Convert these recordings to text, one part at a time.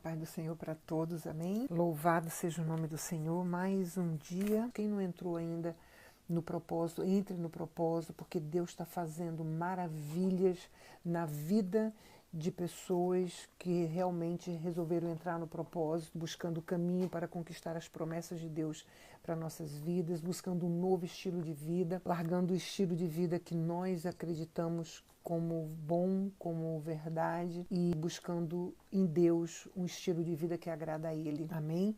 paz do Senhor para todos, amém? Louvado seja o nome do Senhor, mais um dia. Quem não entrou ainda no propósito, entre no propósito, porque Deus está fazendo maravilhas na vida de pessoas que realmente resolveram entrar no propósito, buscando o caminho para conquistar as promessas de Deus para nossas vidas, buscando um novo estilo de vida, largando o estilo de vida que nós acreditamos como bom, como verdade, e buscando em Deus um estilo de vida que agrada a Ele. Amém?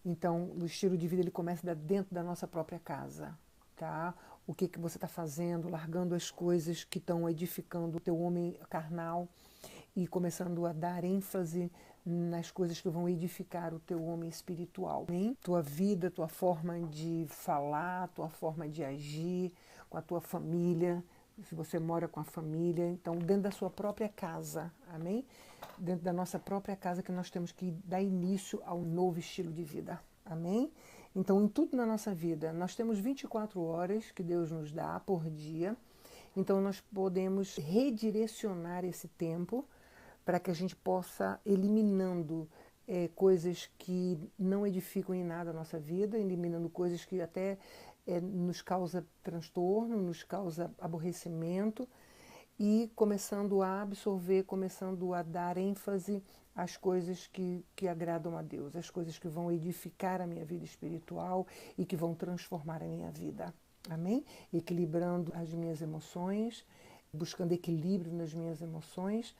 Então, o estilo de vida ele começa dentro da nossa própria casa, tá? O que você está fazendo, largando as coisas que estão edificando o teu homem carnal e começando a dar ênfase nas coisas que vão edificar o teu homem espiritual. Amém? Tua vida, tua forma de falar, tua forma de agir com a tua família, se você mora com a família, então dentro da sua própria casa, amém? Dentro da nossa própria casa que nós temos que dar início ao novo estilo de vida, amém? Então em tudo na nossa vida, nós temos 24 horas que Deus nos dá por dia, então nós podemos redirecionar esse tempo para que a gente possa eliminando coisas que não edificam em nada a nossa vida, eliminando coisas que até nos causa transtorno, nos causa aborrecimento e começando a absorver, começando a dar ênfase às coisas que agradam a Deus, as coisas que vão edificar a minha vida espiritual e que vão transformar a minha vida. Amém? Equilibrando as minhas emoções, buscando equilíbrio nas minhas emoções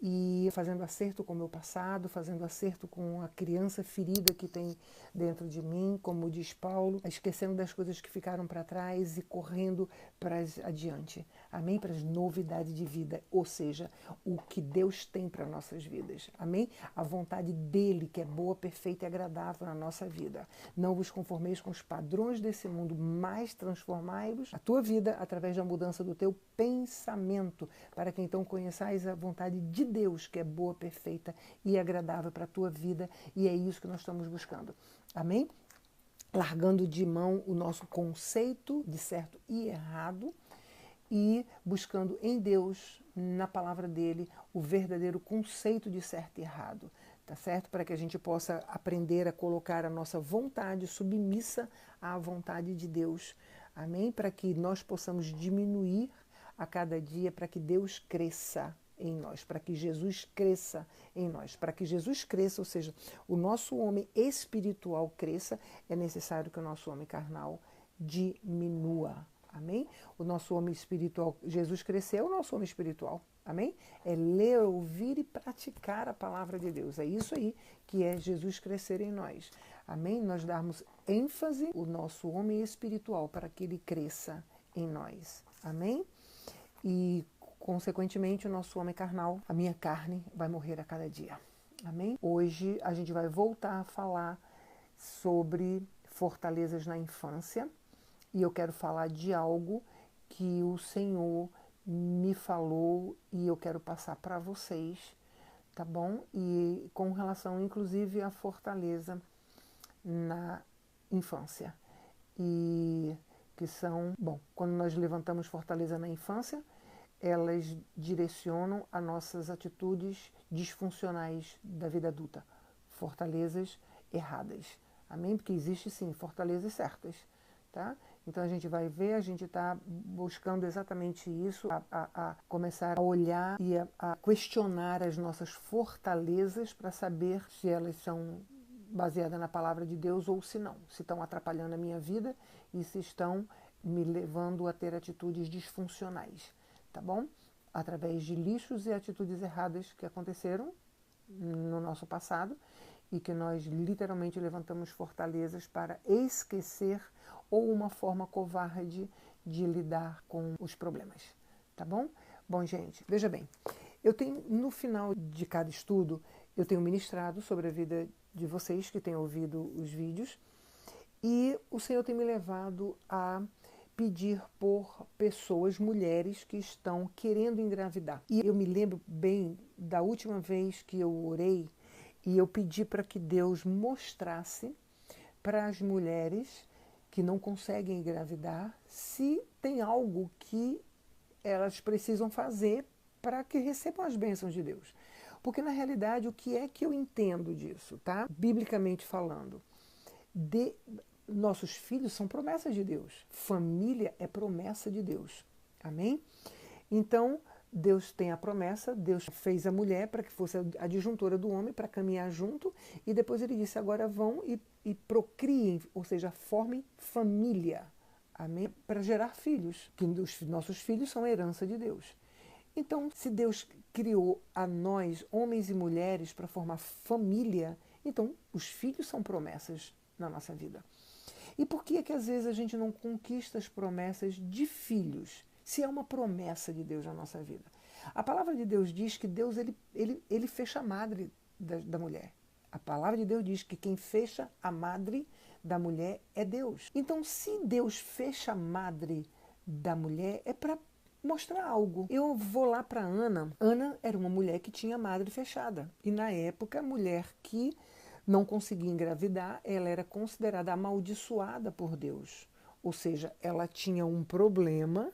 e fazendo acerto com o meu passado, fazendo acerto com a criança ferida que tem dentro de mim, como diz Paulo, esquecendo das coisas que ficaram para trás e correndo para adiante. Amém? Para as novidades de vida, ou seja, o que Deus tem para nossas vidas. Amém? A vontade dele, que é boa, perfeita e agradável na nossa vida. Não vos conformeis com os padrões desse mundo, mas transformai-vos a tua vida através da mudança do teu pensamento, para que então conheçais a vontade de Deus, que é boa, perfeita e agradável para a tua vida, e é isso que nós estamos buscando. Amém? Largando de mão o nosso conceito de certo e errado e buscando em Deus, na palavra dele, o verdadeiro conceito de certo e errado, tá certo? Para que a gente possa aprender a colocar a nossa vontade submissa à vontade de Deus. Amém? Para que nós possamos diminuir a cada dia, para que Deus cresça em nós, para que Jesus cresça em nós. Para que Jesus cresça, ou seja, o nosso homem espiritual cresça, é necessário que o nosso homem carnal diminua. Amém? O nosso homem espiritual, Jesus cresceu, o nosso homem espiritual. Amém? É ler, ouvir e praticar a palavra de Deus. É isso aí que é Jesus crescer em nós. Amém? Nós darmos ênfase ao nosso homem espiritual para que ele cresça em nós. Amém? E, consequentemente, o nosso homem carnal, a minha carne, vai morrer a cada dia. Amém? Hoje a gente vai voltar a falar sobre fortalezas na infância. E eu quero falar de algo que o Senhor me falou e eu quero passar para vocês, tá bom? E com relação, inclusive, à fortaleza na infância. E que são, bom, quando nós levantamos fortaleza na infância, elas direcionam as nossas atitudes disfuncionais da vida adulta. Fortalezas erradas. Amém? Porque existe sim fortalezas certas, tá? Então a gente vai ver, a gente está buscando exatamente isso, a começar a olhar e a questionar as nossas fortalezas para saber se elas são baseadas na palavra de Deus ou se não, se estão atrapalhando a minha vida e se estão me levando a ter atitudes disfuncionais, tá bom? Através de lixos e atitudes erradas que aconteceram no nosso passado e que nós literalmente levantamos fortalezas para esquecer ou uma forma covarde de lidar com os problemas, tá bom? Bom, gente, veja bem, eu tenho, no final de cada estudo, eu tenho ministrado sobre a vida de vocês que têm ouvido os vídeos e o Senhor tem me levado a pedir por pessoas, mulheres que estão querendo engravidar. E eu me lembro bem da última vez que eu orei e eu pedi para que Deus mostrasse para as mulheres que não conseguem engravidar se tem algo que elas precisam fazer para que recebam as bênçãos de Deus. Porque, na realidade, o que é que eu entendo disso, tá? Biblicamente falando. Nossos filhos são promessas de Deus. Família é promessa de Deus. Amém? Então, Deus tem a promessa, Deus fez a mulher para que fosse a adjuntora do homem, para caminhar junto, e depois ele disse, agora vão e procriem, ou seja, formem família. Amém? Para gerar filhos, que os nossos filhos são a herança de Deus. Então, se Deus criou a nós, homens e mulheres, para formar família, então os filhos são promessas na nossa vida. E por que é que às vezes a gente não conquista as promessas de filhos, se é uma promessa de Deus na nossa vida? A palavra de Deus diz que Deus ele fecha a madre da mulher. A palavra de Deus diz que quem fecha a madre da mulher é Deus. Então, se Deus fecha a madre da mulher, é para mostrar algo. Eu vou lá para Ana. Ana era uma mulher que tinha a madre fechada. E na época, a mulher que não conseguia engravidar, ela era considerada amaldiçoada por Deus. Ou seja, ela tinha um problema,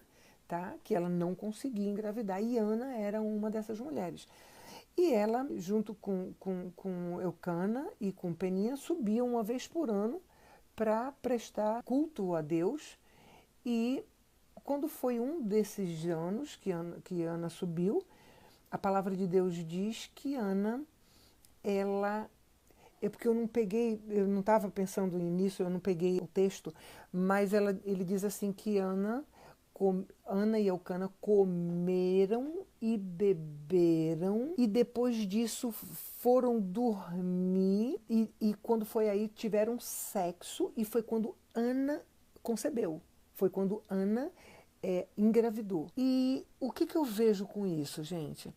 tá? Que ela não conseguia engravidar. E Ana era uma dessas mulheres. E ela, junto com Eucana e com Peninha, subiam uma vez por ano para prestar culto a Deus. E quando foi um desses anos que Ana subiu, a palavra de Deus diz que Ana, ela... É porque eu não estava pensando nisso, eu não peguei o texto, mas ele diz assim que Ana e Eucana comeram e beberam e depois disso foram dormir e quando foi aí tiveram sexo e foi quando Ana concebeu, foi quando Ana engravidou. E o que eu vejo com isso, gente?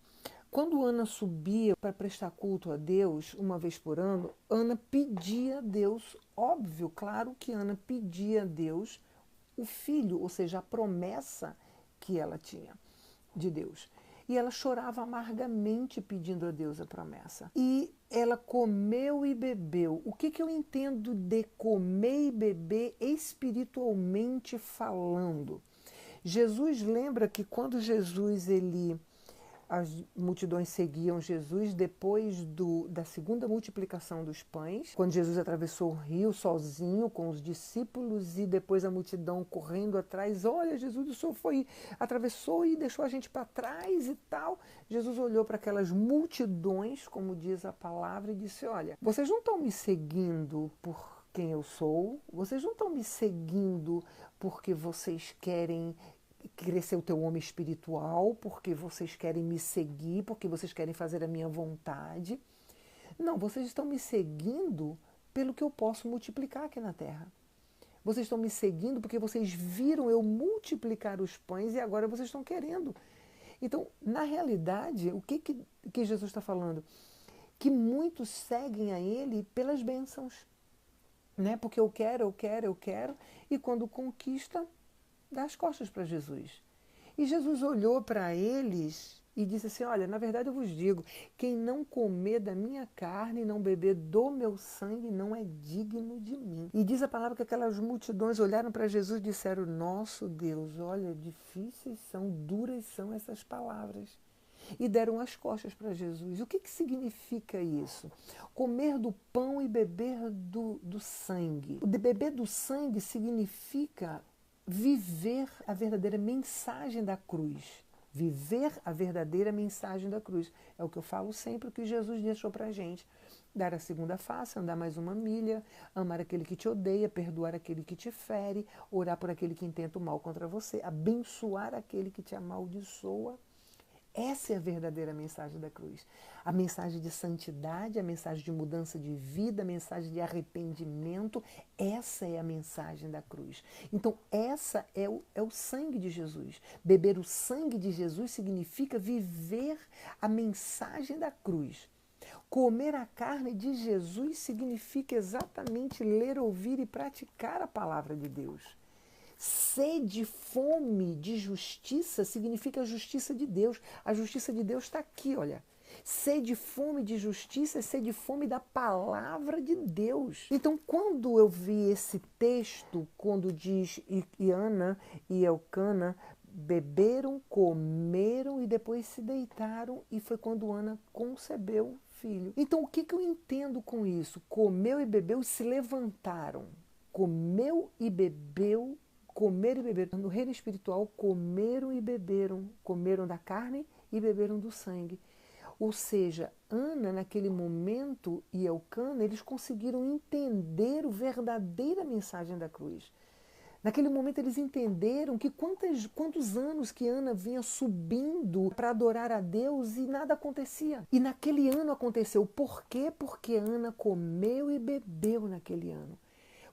Quando Ana subia para prestar culto a Deus, uma vez por ano, Ana pedia a Deus, óbvio, claro que Ana pedia a Deus o filho, ou seja, a promessa que ela tinha de Deus. E ela chorava amargamente pedindo a Deus a promessa. E ela comeu e bebeu. O que eu entendo de comer e beber espiritualmente falando? Jesus, lembra que quando Jesus, as multidões seguiam Jesus depois da segunda multiplicação dos pães, quando Jesus atravessou o rio sozinho com os discípulos e depois a multidão correndo atrás. Olha, Jesus, o Senhor atravessou e deixou a gente para trás e tal. Jesus olhou para aquelas multidões, como diz a palavra, e disse, olha, vocês não estão me seguindo por quem eu sou, vocês não estão me seguindo porque vocês querem crescer o teu homem espiritual, porque vocês querem me seguir, porque vocês querem fazer a minha vontade. Não, vocês estão me seguindo pelo que eu posso multiplicar aqui na terra. Vocês estão me seguindo porque vocês viram eu multiplicar os pães e agora vocês estão querendo. Então, na realidade, o que Jesus está falando? Que muitos seguem a ele pelas bênçãos, né? Porque eu quero, e quando conquista, dá as costas para Jesus. E Jesus olhou para eles e disse assim, olha, na verdade eu vos digo, quem não comer da minha carne e não beber do meu sangue não é digno de mim. E diz a palavra que aquelas multidões olharam para Jesus e disseram, nosso Deus, olha, difíceis são, duras são essas palavras. E deram as costas para Jesus. O que significa isso? Comer do pão e beber do sangue. O de beber do sangue significa viver a verdadeira mensagem da cruz. Viver a verdadeira mensagem da cruz. É o que eu falo sempre, o que Jesus deixou para a gente. Dar a segunda face, andar mais uma milha, amar aquele que te odeia, perdoar aquele que te fere, orar por aquele que intenta o mal contra você, abençoar aquele que te amaldiçoa. Essa é a verdadeira mensagem da cruz. A mensagem de santidade, a mensagem de mudança de vida, a mensagem de arrependimento. Essa é a mensagem da cruz. Então, essa é o sangue de Jesus. Beber o sangue de Jesus significa viver a mensagem da cruz. Comer a carne de Jesus significa exatamente ler, ouvir e praticar a palavra de Deus. Sede, fome de justiça significa a justiça de Deus. A justiça de Deus está aqui, olha. Sede, fome de justiça, sede, fome da palavra de Deus. Então, quando eu vi esse texto, quando diz e Ana e Elcana beberam, comeram e depois se deitaram, e foi quando Ana concebeu o filho. Então, o que eu entendo com isso? Comeu e bebeu e se levantaram. Comeu e bebeu, comeram e beberam. No reino espiritual, comeram e beberam. Comeram da carne e beberam do sangue. Ou seja, Ana, naquele momento, e Elcana, eles conseguiram entender a verdadeira mensagem da cruz. Naquele momento eles entenderam que quantos anos que Ana vinha subindo para adorar a Deus e nada acontecia. E naquele ano aconteceu. Por quê? Porque Ana comeu e bebeu naquele ano.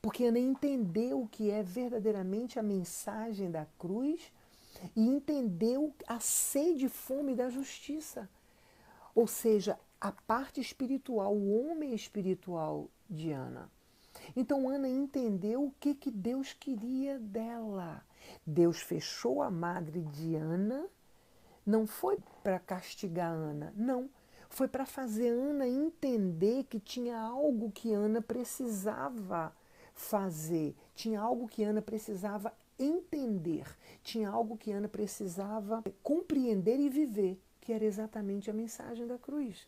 Porque Ana entendeu o que é verdadeiramente a mensagem da cruz e entendeu a sede e fome da justiça. Ou seja, a parte espiritual, o homem espiritual de Ana. Então Ana entendeu o que Deus queria dela. Deus fechou a madre de Ana, não foi para castigar Ana, não. Foi para fazer Ana entender que tinha algo que Ana precisava fazer, tinha algo que Ana precisava entender, tinha algo que Ana precisava compreender e viver, que era exatamente a mensagem da cruz.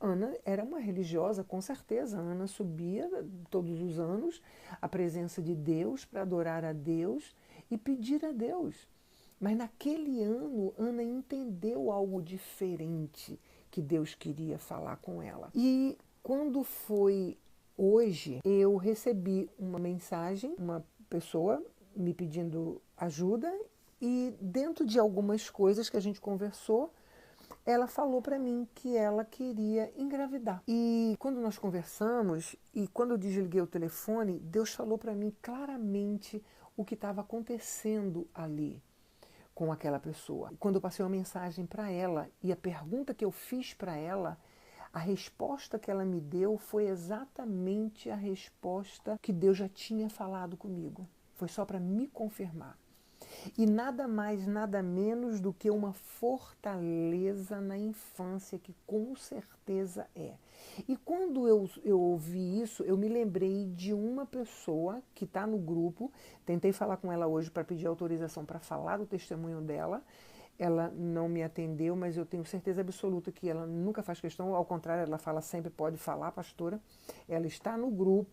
Ana era uma religiosa, com certeza. Ana subia todos os anos à presença de Deus para adorar a Deus e pedir a Deus. Mas naquele ano, Ana entendeu algo diferente que Deus queria falar com ela. E quando foi hoje, eu recebi uma mensagem, uma pessoa me pedindo ajuda, e dentro de algumas coisas que a gente conversou, ela falou para mim que ela queria engravidar. E quando nós conversamos e quando eu desliguei o telefone, Deus falou para mim claramente o que estava acontecendo ali com aquela pessoa. Quando eu passei uma mensagem para ela e a pergunta que eu fiz para ela, a resposta que ela me deu foi exatamente a resposta que Deus já tinha falado comigo. Foi só para me confirmar. E nada mais, nada menos do que uma fortaleza na infância, que com certeza é. E quando eu ouvi isso, eu me lembrei de uma pessoa que está no grupo. Tentei falar com ela hoje para pedir autorização para falar do testemunho dela. Ela não me atendeu, mas eu tenho certeza absoluta que ela nunca faz questão. Ao contrário, ela fala sempre, pode falar, pastora. Ela está no grupo.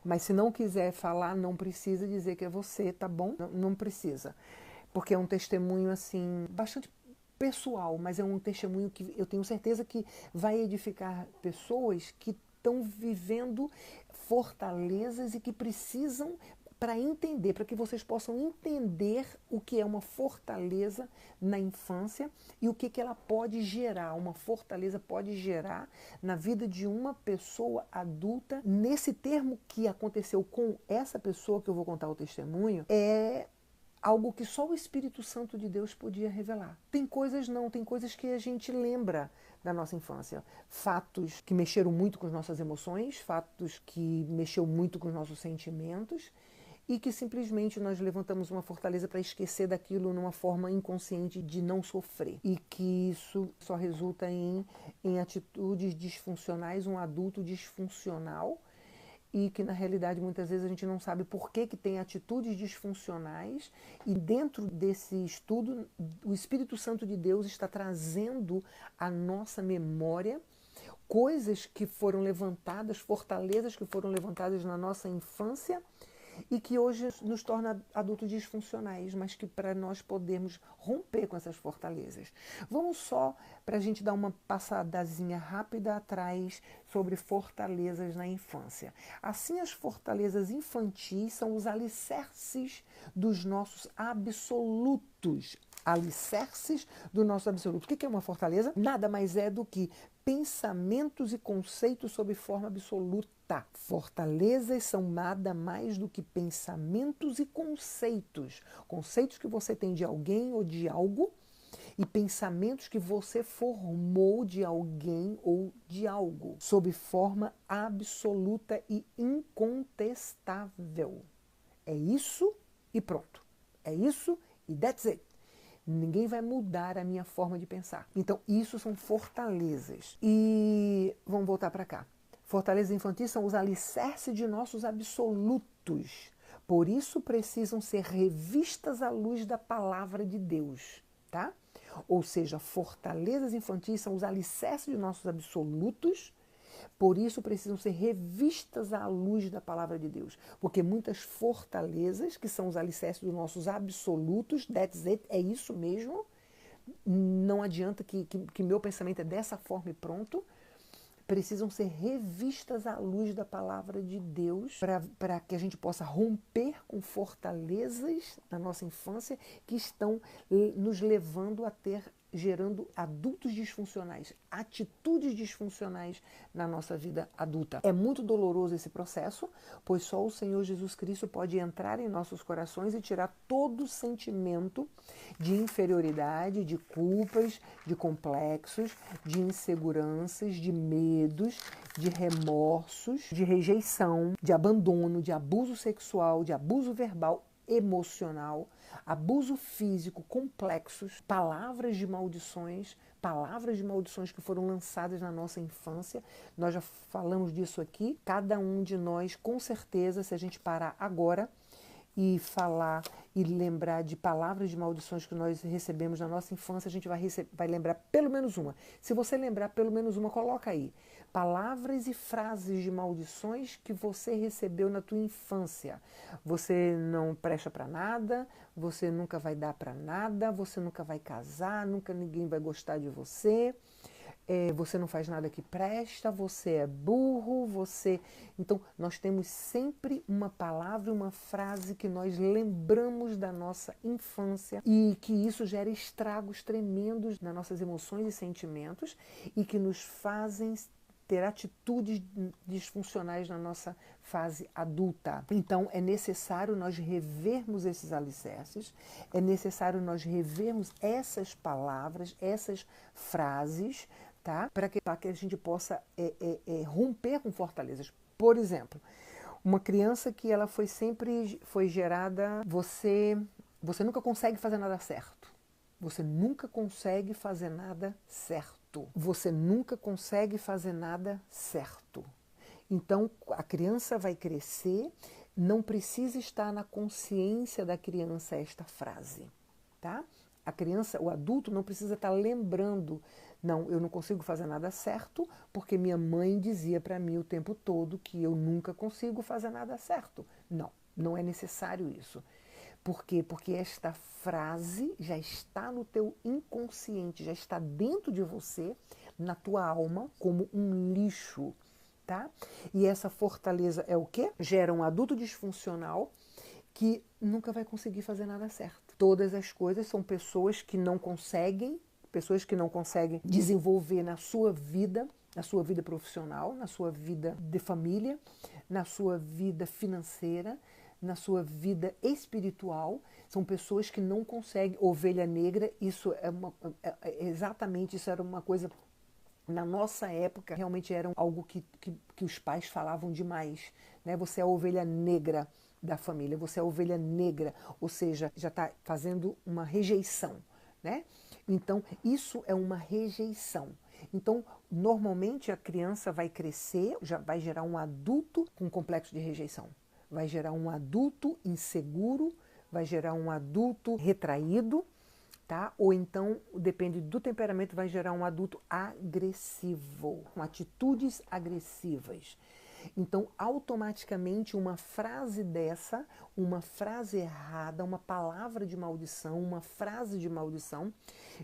Mas se não quiser falar, não precisa dizer que é você, tá bom? Não precisa. Porque é um testemunho, assim, bastante pessoal, mas é um testemunho que eu tenho certeza que vai edificar pessoas que estão vivendo fortalezas e que precisam para entender, para que vocês possam entender o que é uma fortaleza na infância e o que ela pode gerar, uma fortaleza pode gerar na vida de uma pessoa adulta. Nesse termo que aconteceu com essa pessoa que eu vou contar o testemunho, é algo que só o Espírito Santo de Deus podia revelar. Tem coisas não, tem coisas que a gente lembra da nossa infância. Fatos que mexeram muito com as nossas emoções, fatos que mexeram muito com os nossos sentimentos, e que simplesmente nós levantamos uma fortaleza para esquecer daquilo numa forma inconsciente de não sofrer. E que isso só resulta em atitudes disfuncionais, um adulto disfuncional, e que na realidade muitas vezes a gente não sabe por que tem atitudes disfuncionais, e dentro desse estudo o Espírito Santo de Deus está trazendo à nossa memória coisas que foram levantadas, fortalezas que foram levantadas na nossa infância, e que hoje nos torna adultos disfuncionais, mas que para nós podermos romper com essas fortalezas. Vamos só, para a gente dar uma passadazinha rápida atrás sobre fortalezas na infância. Assim, as fortalezas infantis são os alicerces dos nossos absolutos. Alicerces do nosso absoluto. O que é uma fortaleza? Nada mais é do que pensamentos e conceitos sob forma absoluta. Fortalezas são nada mais do que pensamentos e conceitos. Conceitos que você tem de alguém ou de algo, e pensamentos que você formou de alguém ou de algo, sob forma absoluta e incontestável. É isso e pronto. É isso e that's it. Ninguém vai mudar a minha forma de pensar. Então, isso são fortalezas. E vamos voltar para cá. Fortalezas infantis são os alicerces de nossos absolutos. Por isso precisam ser revistas à luz da palavra de Deus, tá? Ou seja, fortalezas infantis são os alicerces de nossos absolutos, por isso precisam ser revistas à luz da palavra de Deus. Porque muitas fortalezas, que são os alicerces dos nossos absolutos, that's it, é isso mesmo, não adianta que meu pensamento é dessa forma e pronto, precisam ser revistas à luz da palavra de Deus para que a gente possa romper com fortalezas da nossa infância que estão nos levando a gerando adultos disfuncionais, atitudes disfuncionais na nossa vida adulta. É muito doloroso esse processo, pois só o Senhor Jesus Cristo pode entrar em nossos corações e tirar todo sentimento de inferioridade, de culpas, de complexos, de inseguranças, de medos, de remorsos, de rejeição, de abandono, de abuso sexual, de abuso verbal, emocional, abuso físico, complexos, palavras de maldições que foram lançadas na nossa infância. Nós já falamos disso aqui. Cada um de nós, com certeza, se a gente parar agora e falar e lembrar de palavras de maldições que nós recebemos na nossa infância, a gente vai lembrar pelo menos uma. Se você lembrar pelo menos uma, coloca aí. Palavras e frases de maldições que você recebeu na tua infância. Você não presta para nada, você nunca vai dar para nada, você nunca vai casar, nunca ninguém vai gostar de você. Você não faz nada que presta, você é burro, você... Então, nós temos sempre uma palavra, uma frase que nós lembramos da nossa infância e que isso gera estragos tremendos nas nossas emoções e sentimentos e que nos fazem ter atitudes disfuncionais na nossa fase adulta. Então, é necessário nós revermos esses alicerces, é necessário nós revermos essas palavras, essas frases, tá? Para que a gente possa romper com fortalezas. Por exemplo, uma criança que ela foi gerada, você nunca consegue fazer nada certo. Você nunca consegue fazer nada certo. Você nunca consegue fazer nada certo. Então, a criança vai crescer, não precisa estar na consciência da criança esta frase, tá? A criança, o adulto não precisa estar lembrando, não, eu não consigo fazer nada certo, porque minha mãe dizia para mim o tempo todo que eu nunca consigo fazer nada certo. Não, não é necessário isso. Por quê? Porque esta frase já está no teu inconsciente, já está dentro de você, na tua alma, como um lixo, tá? E essa fortaleza é o quê? Gera um adulto disfuncional que nunca vai conseguir fazer nada certo. Todas as coisas são pessoas que não conseguem desenvolver na sua vida profissional, na sua vida de família, na sua vida financeira, na sua vida espiritual. São pessoas que não conseguem. Ovelha negra, isso exatamente, isso era uma coisa, na nossa época, realmente era algo que os pais falavam demais, né? Você é a ovelha negra da família, você é a ovelha negra, ou seja, já está fazendo uma rejeição, né? Então, isso é uma rejeição. Então, normalmente a criança vai crescer, já vai gerar um adulto com complexo de rejeição. Vai gerar um adulto inseguro, vai gerar um adulto retraído, tá? Ou então, depende do temperamento, vai gerar um adulto agressivo, com atitudes agressivas. Então, automaticamente, uma frase dessa, uma frase errada, uma palavra de maldição, uma frase de maldição,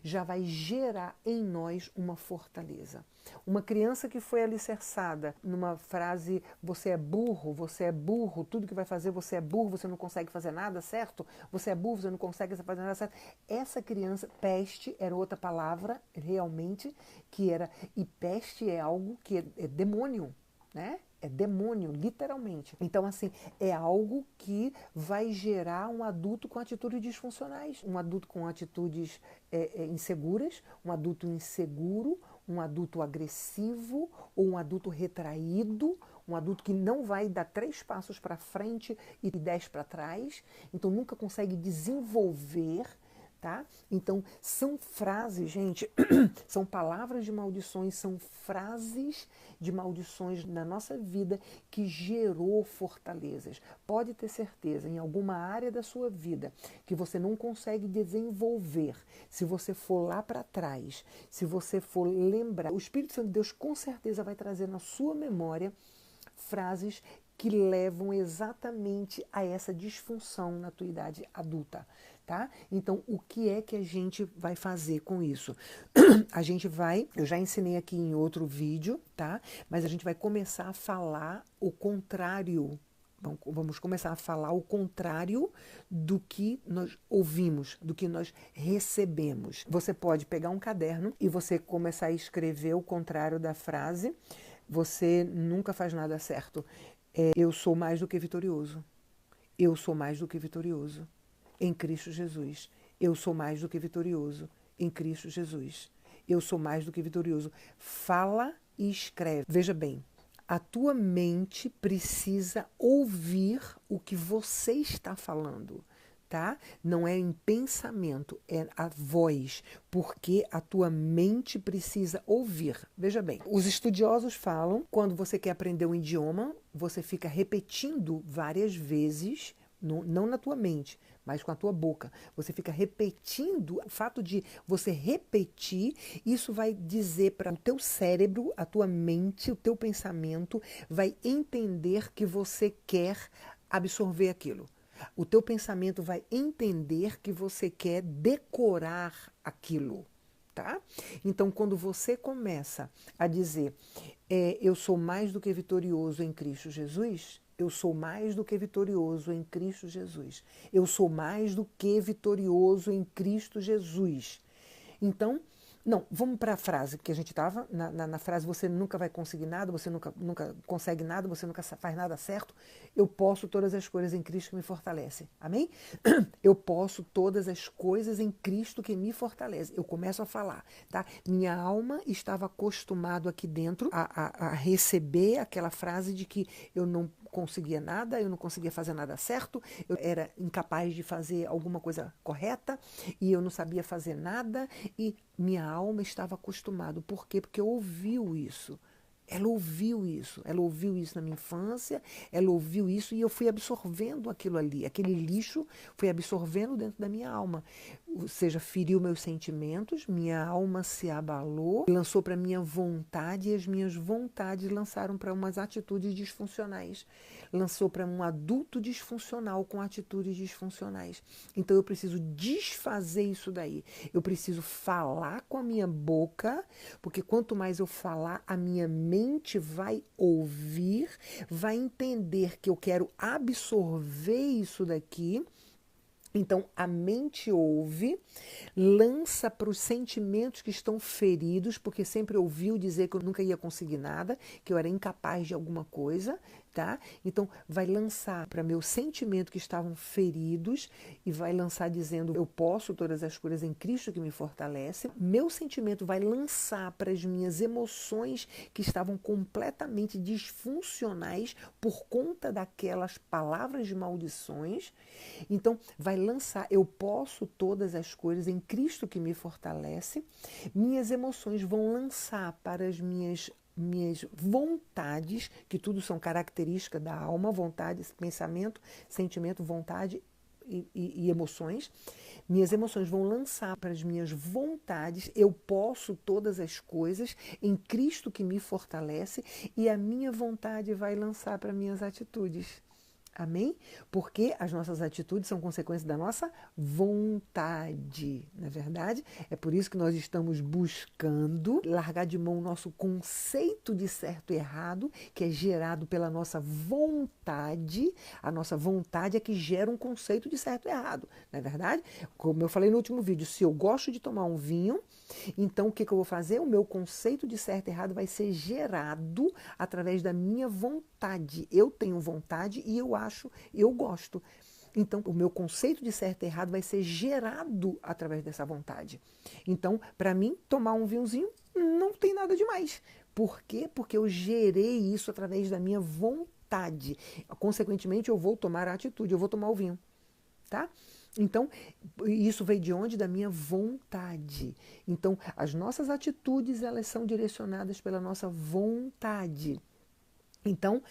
já vai gerar em nós uma fortaleza. Uma criança que foi alicerçada numa frase, você é burro, tudo que vai fazer você é burro, você não consegue fazer nada certo, você é burro, você não consegue fazer nada certo. Essa criança, peste era outra palavra, realmente, que era, e peste é algo que é demônio, né? É demônio, literalmente. Então, assim, é algo que vai gerar um adulto com atitudes disfuncionais, um adulto com atitudes inseguras, um adulto inseguro, um adulto agressivo ou um adulto retraído, um adulto que não vai dar 3 passos para frente e 10 para trás, então nunca consegue desenvolver, tá? Então, são frases, gente, são palavras de maldições, são frases de maldições na nossa vida que gerou fortalezas. Pode ter certeza, em alguma área da sua vida que você não consegue desenvolver, se você for lá para trás, se você for lembrar, o Espírito Santo de Deus com certeza vai trazer na sua memória frases que levam exatamente a essa disfunção na tua idade adulta, tá? Então, o que é que a gente vai fazer com isso? A gente vai, eu já ensinei aqui em outro vídeo, tá? Mas a gente vai começar a falar o contrário. Vamos começar a falar o contrário do que nós ouvimos, do que nós recebemos. Você pode pegar um caderno e você começar a escrever o contrário da frase. Você nunca faz nada certo. Eu sou mais do que vitorioso. Eu sou mais do que vitorioso. Em Cristo Jesus. Eu sou mais do que vitorioso. Em Cristo Jesus. Eu sou mais do que vitorioso. Fala e escreve. Veja bem, a tua mente precisa ouvir o que você está falando. Tá? Não é em pensamento, é a voz, porque a tua mente precisa ouvir. Veja bem, os estudiosos falam, quando você quer aprender um idioma, você fica repetindo várias vezes, não na tua mente, mas com a tua boca. Você fica repetindo, o fato de você repetir, isso vai dizer para o teu cérebro, a tua mente, o teu pensamento, vai entender que você quer absorver aquilo. O teu pensamento vai entender que você quer decorar aquilo, tá? Então, quando você começa a dizer, eu sou mais do que vitorioso em Cristo Jesus, eu sou mais do que vitorioso em Cristo Jesus, eu sou mais do que vitorioso em Cristo Jesus. Então, não, vamos para a frase que a gente estava, na frase você nunca vai conseguir nada, você nunca consegue nada, você nunca faz nada certo. Eu posso todas as coisas em Cristo que me fortalece. Amém? Eu posso todas as coisas em Cristo que me fortalece. Eu começo a falar, tá? Minha alma estava acostumado aqui dentro a receber aquela frase de que eu não conseguia nada, eu não conseguia fazer nada certo, eu era incapaz de fazer alguma coisa correta e eu não sabia fazer nada e minha alma estava acostumada. Por quê? Porque ouviu isso. Ela ouviu isso na minha infância, ela ouviu isso e eu fui absorvendo aquilo ali, aquele lixo foi absorvendo dentro da minha alma. Ou seja, feriu meus sentimentos, minha alma se abalou, lançou para minha vontade e as minhas vontades lançaram para umas atitudes disfuncionais. Lançou para um adulto disfuncional com atitudes disfuncionais. Então eu preciso desfazer isso daí. Eu preciso falar com a minha boca, porque quanto mais eu falar, a minha mente vai ouvir, vai entender que eu quero absorver isso daqui. Então, a mente ouve, lança para os sentimentos que estão feridos, porque sempre ouviu dizer que eu nunca ia conseguir nada, que eu era incapaz de alguma coisa, tá? Então, vai lançar para meus sentimentos que estavam feridos e vai lançar dizendo, eu posso todas as coisas em Cristo que me fortalece. Meu sentimento vai lançar para as minhas emoções que estavam completamente disfuncionais por conta daquelas palavras de maldições. Então, vai lançar, eu posso todas as coisas em Cristo que me fortalece. Minhas emoções vão lançar para as minhas vontades, que tudo são características da alma, vontade, pensamento, sentimento, vontade e emoções. Minhas emoções vão lançar para as minhas vontades, eu posso todas as coisas em Cristo que me fortalece, e a minha vontade vai lançar para minhas atitudes. Amém? Porque as nossas atitudes são consequência da nossa vontade, não é verdade? É por isso que nós estamos buscando largar de mão o nosso conceito de certo e errado, que é gerado pela nossa vontade. A nossa vontade é que gera um conceito de certo e errado, não é verdade? Como eu falei no último vídeo, se eu gosto de tomar um vinho, então o que eu vou fazer? O meu conceito de certo e errado vai ser gerado através da minha vontade. Eu tenho vontade e eu gosto. Então, o meu conceito de certo e errado vai ser gerado através dessa vontade. Então, para mim, tomar um vinhozinho não tem nada demais. Por quê? Porque eu gerei isso através da minha vontade. Consequentemente, eu vou tomar a atitude, eu vou tomar o vinho. Tá? Então, isso veio de onde? Da minha vontade. Então, as nossas atitudes, elas são direcionadas pela nossa vontade. Então,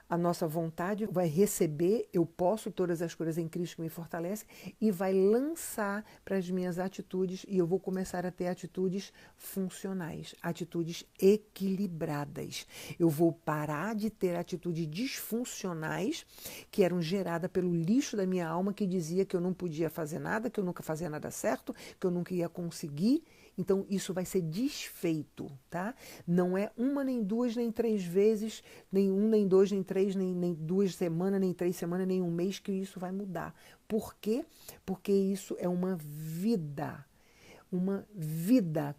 a nossa vontade vai receber, eu posso todas as coisas em Cristo que me fortalece, e vai lançar para as minhas atitudes, e eu vou começar a ter atitudes funcionais, atitudes equilibradas. Eu vou parar de ter atitudes disfuncionais, que eram geradas pelo lixo da minha alma, que dizia que eu não podia fazer nada, que eu nunca fazia nada certo, que eu nunca ia conseguir. Então, isso vai ser desfeito, tá? Não é uma, nem duas, nem três vezes, nem um, nem dois, nem três, nem 2 semanas, nem 3 semanas, nem um mês que isso vai mudar. Por quê? Porque isso é uma vida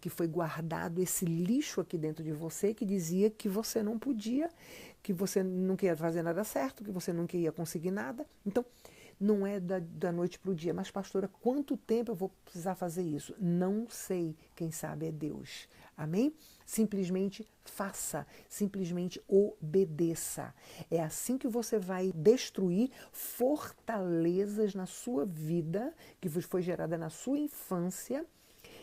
que foi guardado esse lixo aqui dentro de você que dizia que você não podia, que você nunca ia fazer nada certo, que você nunca ia conseguir nada. Então, não é da noite para o dia. Mas, pastora, quanto tempo eu vou precisar fazer isso? Não sei. Quem sabe é Deus. Amém? Simplesmente faça. Simplesmente obedeça. É assim que você vai destruir fortalezas na sua vida, que foi gerada na sua infância,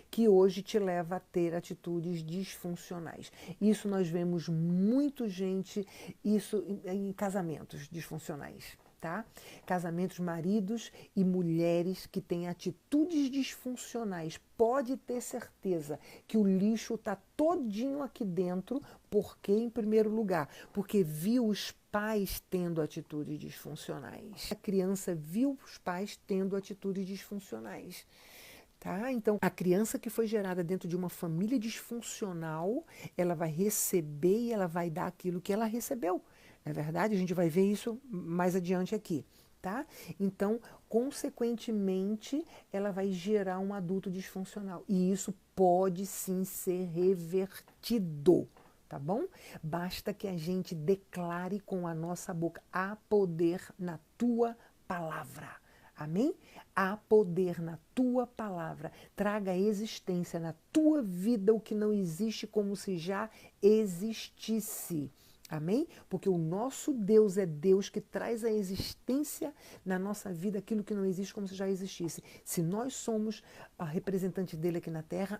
que hoje te leva a ter atitudes disfuncionais. Isso nós vemos muito gente, isso em casamentos disfuncionais. Tá? Casamentos, maridos e mulheres que têm atitudes disfuncionais. Pode ter certeza que o lixo está todinho aqui dentro. Por quê? Em primeiro lugar, porque viu os pais tendo atitudes disfuncionais. A criança viu os pais tendo atitudes disfuncionais. Tá? Então, a criança que foi gerada dentro de uma família disfuncional, ela vai receber e ela vai dar aquilo que ela recebeu. Não é verdade? A gente vai ver isso mais adiante aqui. Tá? Então, consequentemente, ela vai gerar um adulto disfuncional. E isso pode sim ser revertido. Tá bom? Basta que a gente declare com a nossa boca: há poder na tua palavra. Amém? Há poder na tua palavra. Traga à existência na tua vida o que não existe como se já existisse. Amém? Porque o nosso Deus é Deus que traz à existência na nossa vida aquilo que não existe como se já existisse. Se nós somos a representante dele aqui na terra,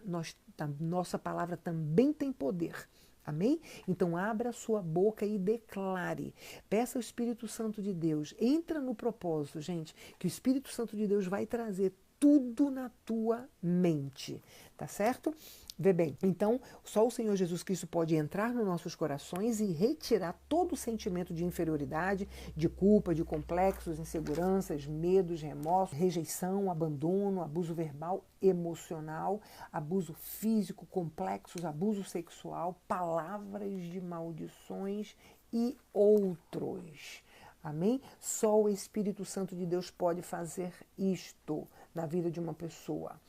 a nossa palavra também tem poder. Amém? Então abra a sua boca e declare. Peça ao Espírito Santo de Deus. Entra no propósito, gente, que o Espírito Santo de Deus vai trazer tudo na tua mente. Tá certo? Vê bem, então só o Senhor Jesus Cristo pode entrar nos nossos corações e retirar todo o sentimento de inferioridade, de culpa, de complexos, inseguranças, medos, remorsos, rejeição, abandono, abuso verbal, emocional, abuso físico, complexos, abuso sexual, palavras de maldições e outros. Amém? Só o Espírito Santo de Deus pode fazer isto na vida de uma pessoa.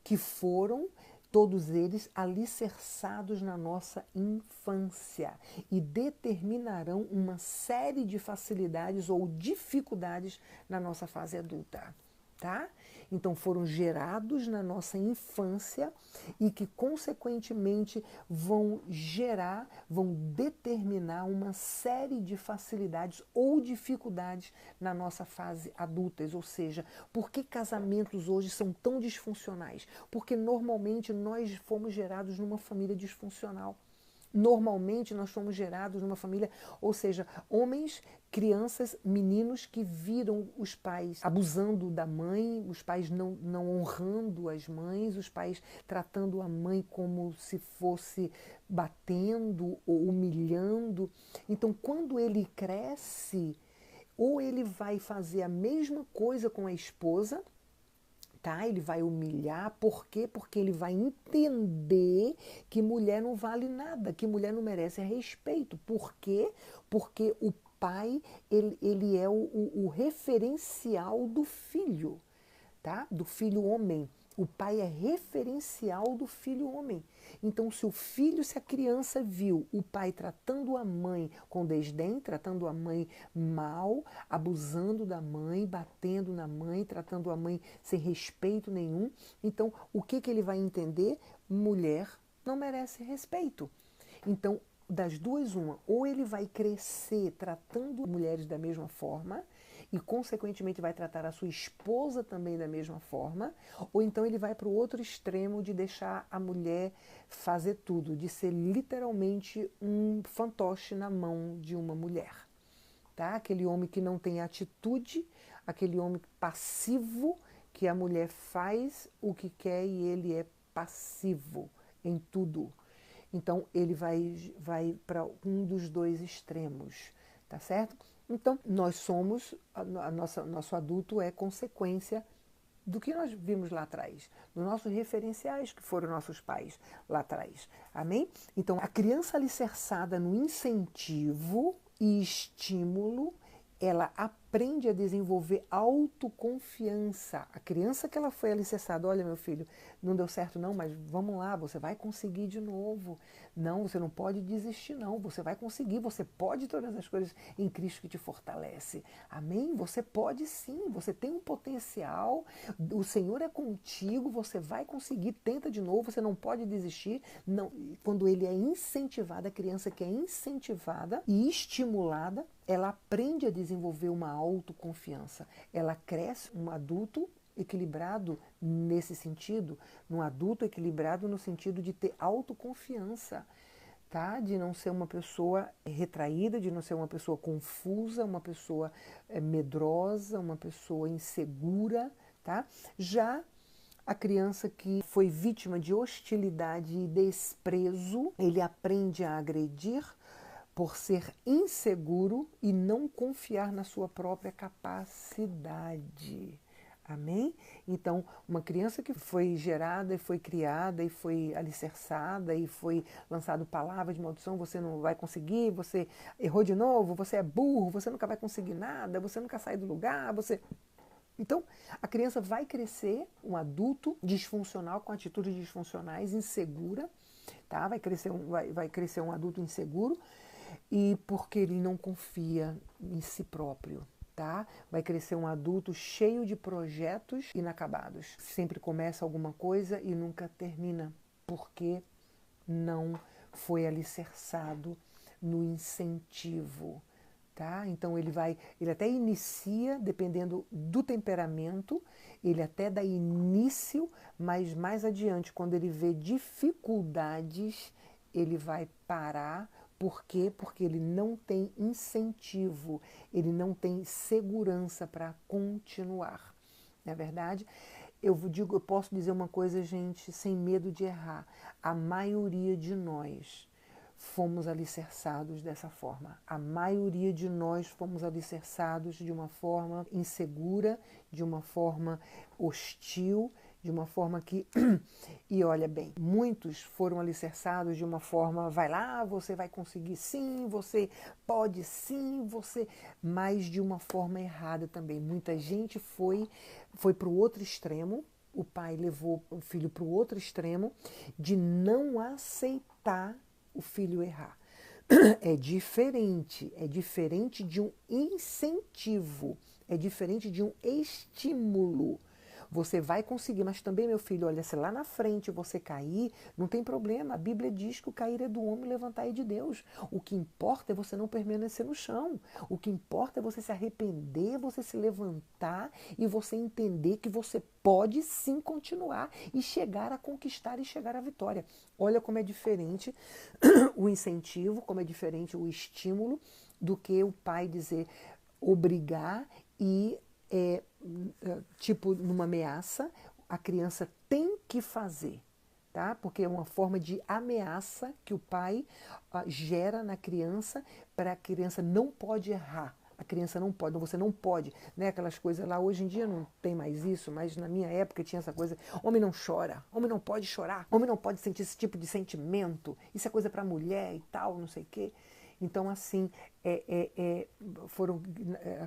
Que foram todos eles alicerçados na nossa infância e determinarão uma série de facilidades ou dificuldades na nossa fase adulta. Tá? Então foram gerados na nossa infância e que consequentemente vão determinar uma série de facilidades ou dificuldades na nossa fase adulta. Ou seja, por que casamentos hoje são tão disfuncionais? Porque normalmente nós fomos gerados numa família disfuncional. Normalmente nós fomos gerados numa família, ou seja, homens, crianças, meninos que viram os pais abusando da mãe, os pais não honrando as mães, os pais tratando a mãe como se fosse batendo ou humilhando. Então, quando ele cresce, ou ele vai fazer a mesma coisa com a esposa, tá? Ele vai humilhar, por quê? Porque ele vai entender que mulher não vale nada, que mulher não merece respeito. Por quê? Porque o pai, ele é o referencial do filho, tá? Do filho homem. O pai é referencial do filho homem. Então, se a criança viu o pai tratando a mãe com desdém, tratando a mãe mal, abusando da mãe, batendo na mãe, tratando a mãe sem respeito nenhum, então o que ele vai entender? Mulher não merece respeito. Então, das duas, uma, ou ele vai crescer tratando mulheres da mesma forma e, consequentemente, vai tratar a sua esposa também da mesma forma, ou então ele vai para o outro extremo de deixar a mulher fazer tudo, de ser literalmente um fantoche na mão de uma mulher. Tá? Aquele homem que não tem atitude, aquele homem passivo, que a mulher faz o que quer e ele é passivo em tudo. Então, ele vai para um dos dois extremos, tá certo? Então, nós somos, nosso adulto é consequência do que nós vimos lá atrás, dos nossos referenciais que foram nossos pais lá atrás. Amém? Então, a criança alicerçada no incentivo e estímulo, ela aprende a desenvolver autoconfiança. A criança que ela foi alicerçada, olha meu filho, não deu certo não, mas vamos lá, você vai conseguir de novo. Não, você não pode desistir não, você vai conseguir, você pode todas as coisas em Cristo que te fortalece. Amém? Você pode sim, você tem um potencial, o Senhor é contigo, você vai conseguir, tenta de novo, você não pode desistir. Não, quando ele é incentivado, a criança que é incentivada e estimulada, ela aprende a desenvolver uma autoconfiança. Ela cresce um adulto equilibrado nesse sentido, um adulto equilibrado no sentido de ter autoconfiança, tá? De não ser uma pessoa retraída, de não ser uma pessoa confusa, uma pessoa medrosa, uma pessoa insegura, tá? Já a criança que foi vítima de hostilidade e desprezo, ele aprende a agredir por ser inseguro e não confiar na sua própria capacidade. Amém? Então, uma criança que foi gerada e foi criada e foi alicerçada e foi lançado palavra de maldição, você não vai conseguir, você errou de novo, você é burro, você nunca vai conseguir nada, você nunca sai do lugar, você... Então, a criança vai crescer um adulto disfuncional, com atitudes disfuncionais, insegura, tá? Vai crescer um adulto inseguro, e porque ele não confia em si próprio, tá? Vai crescer um adulto cheio de projetos inacabados. Sempre começa alguma coisa e nunca termina, porque não foi alicerçado no incentivo, tá? Então ele até inicia, dependendo do temperamento, ele até dá início, mas mais adiante, quando ele vê dificuldades, ele vai parar. Por quê? Porque ele não tem incentivo, ele não tem segurança para continuar. Não é verdade? Eu posso dizer uma coisa, gente, sem medo de errar. A maioria de nós fomos alicerçados dessa forma. A maioria de nós fomos alicerçados de uma forma insegura, de uma forma hostil, de uma forma que... E olha bem, muitos foram alicerçados de uma forma, vai lá, você vai conseguir sim, você pode sim, você... Mas de uma forma errada também. Muita gente foi para o outro extremo, o pai levou o filho para o outro extremo, de não aceitar o filho errar. É diferente de um incentivo, é diferente de um estímulo. Você vai conseguir, mas também, meu filho, olha, se lá na frente você cair, não tem problema. A Bíblia diz que o cair é do homem e levantar é de Deus. O que importa é você não permanecer no chão. O que importa é você se arrepender, você se levantar e você entender que você pode sim continuar e chegar a conquistar e chegar à vitória. Olha como é diferente o incentivo, como é diferente o estímulo do que o pai dizer obrigar e tipo numa ameaça, a criança tem que fazer, tá? Porque é uma forma de ameaça que o pai gera na criança, para a criança não pode errar. A criança não pode, você não pode, né? Aquelas coisas lá, hoje em dia não tem mais isso, mas na minha época tinha essa coisa, homem não chora, homem não pode chorar, homem não pode sentir esse tipo de sentimento, isso é coisa para mulher e tal, não sei o quê. Então, assim,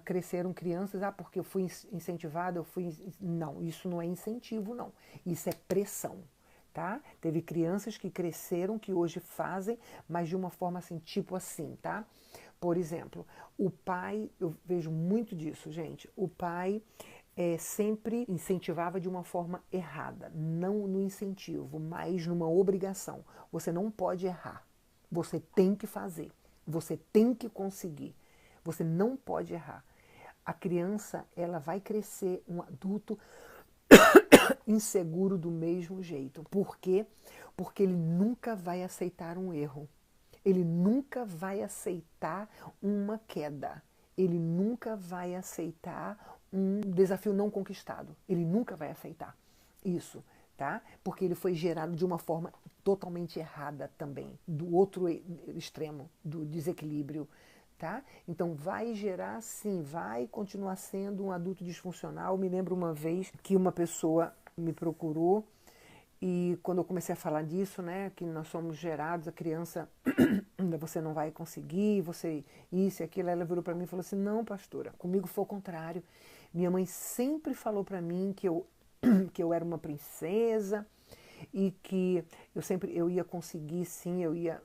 cresceram crianças, porque eu fui incentivada, Não, isso não é incentivo, não. Isso é pressão, tá? Teve crianças que cresceram, que hoje fazem, mas de uma forma assim, tipo assim, tá? Por exemplo, o pai, eu vejo muito disso, gente, o pai sempre incentivava de uma forma errada, não no incentivo, mas numa obrigação. Você não pode errar, você tem que fazer. Você tem que conseguir. Você não pode errar. A criança, ela vai crescer um adulto inseguro do mesmo jeito. Por quê? Porque ele nunca vai aceitar um erro. Ele nunca vai aceitar uma queda. Ele nunca vai aceitar um desafio não conquistado. Ele nunca vai aceitar isso, tá? Porque ele foi gerado de uma forma totalmente errada também, do outro extremo, do desequilíbrio, tá? Então vai gerar, sim, vai continuar sendo um adulto disfuncional. Me lembro uma vez que uma pessoa me procurou e quando eu comecei a falar disso, né, que nós somos gerados, a criança, você não vai conseguir, você isso e aquilo, ela virou para mim e falou assim, não, pastora, comigo foi o contrário. Minha mãe sempre falou para mim que eu era uma princesa e que eu ia conseguir, sim, eu ia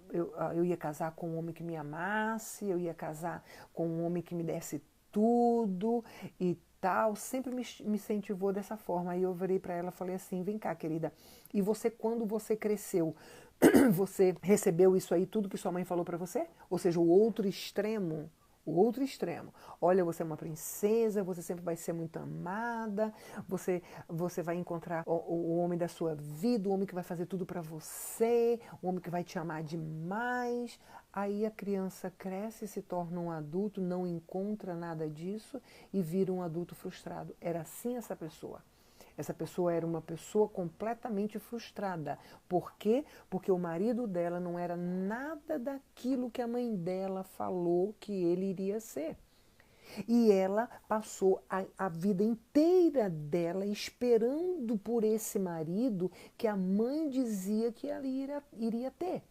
casar com um homem que me amasse, eu ia casar com um homem que me desse tudo e tal, sempre me incentivou dessa forma. Aí eu virei para ela e falei assim, vem cá, querida, e você, quando você cresceu, você recebeu isso aí, tudo que sua mãe falou para você? Ou seja, o outro extremo. O outro extremo. Olha, você é uma princesa, você sempre vai ser muito amada, você vai encontrar o homem da sua vida, o homem que vai fazer tudo para você, o homem que vai te amar demais. Aí a criança cresce, se torna um adulto, não encontra nada disso e vira um adulto frustrado. Era assim essa pessoa. Essa pessoa era uma pessoa completamente frustrada. Por quê? Porque o marido dela não era nada daquilo que a mãe dela falou que ele iria ser. E ela passou a vida inteira dela esperando por esse marido que a mãe dizia que ela iria ter.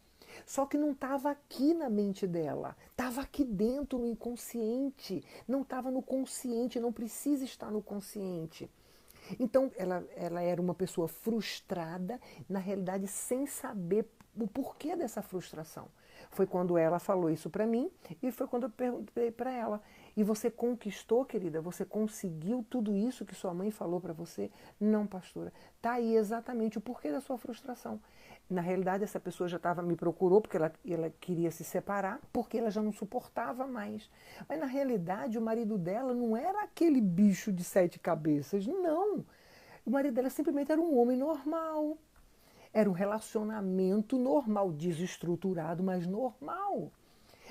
Só que não estava aqui na mente dela, estava aqui dentro no inconsciente, não estava no consciente, não precisa estar no consciente. Então, ela era uma pessoa frustrada, na realidade, sem saber o porquê dessa frustração. Foi quando ela falou isso para mim e foi quando eu perguntei para ela. E você conquistou, querida? Você conseguiu tudo isso que sua mãe falou para você? Não, pastora. Está aí exatamente o porquê da sua frustração. Na realidade, essa pessoa já me procurou porque ela queria se separar, porque ela já não suportava mais. Mas, na realidade, o marido dela não era aquele bicho de 7 cabeças, não. O marido dela simplesmente era um homem normal. Era um relacionamento normal, desestruturado, mas normal.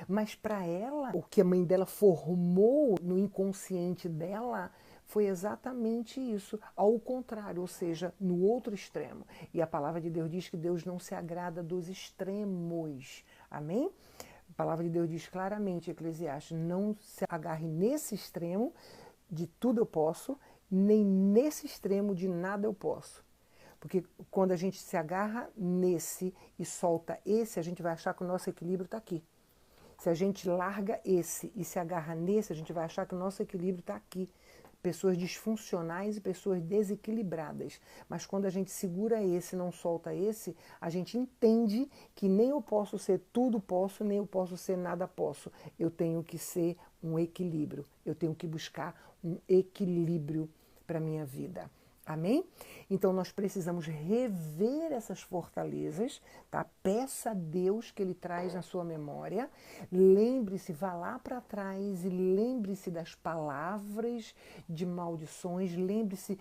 Mas para ela, o que a mãe dela formou no inconsciente dela foi exatamente isso, ao contrário, ou seja, no outro extremo. E a palavra de Deus diz que Deus não se agrada dos extremos. Amém? A palavra de Deus diz claramente, Eclesiastes, não se agarre nesse extremo de tudo eu posso, nem nesse extremo de nada eu posso. Porque quando a gente se agarra nesse e solta esse, a gente vai achar que o nosso equilíbrio está aqui. Se a gente larga esse e se agarra nesse, a gente vai achar que o nosso equilíbrio está aqui. Pessoas disfuncionais e pessoas desequilibradas. Mas quando a gente segura esse e não solta esse, a gente entende que nem eu posso ser tudo posso, nem eu posso ser nada posso. Eu tenho que ser um equilíbrio. Eu tenho que buscar um equilíbrio para a minha vida. Amém? Então nós precisamos rever essas fortalezas, tá? Peça a Deus que Ele traz na sua memória. Lembre-se, vá lá para trás e lembre-se das palavras de maldições. Lembre-se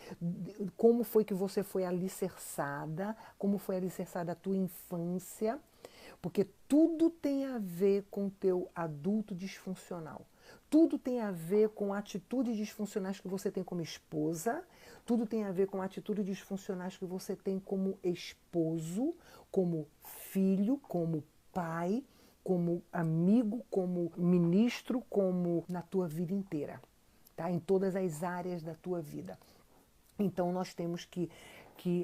como foi que você foi alicerçada, como foi alicerçada a tua infância, porque tudo tem a ver com o teu adulto disfuncional. Tudo tem a ver com atitudes disfuncionais que você tem como esposa, tudo tem a ver com atitudes disfuncionais que você tem como esposo, como filho, como pai, como amigo, como ministro, como na tua vida inteira, tá? Em todas as áreas da tua vida. Então nós temos que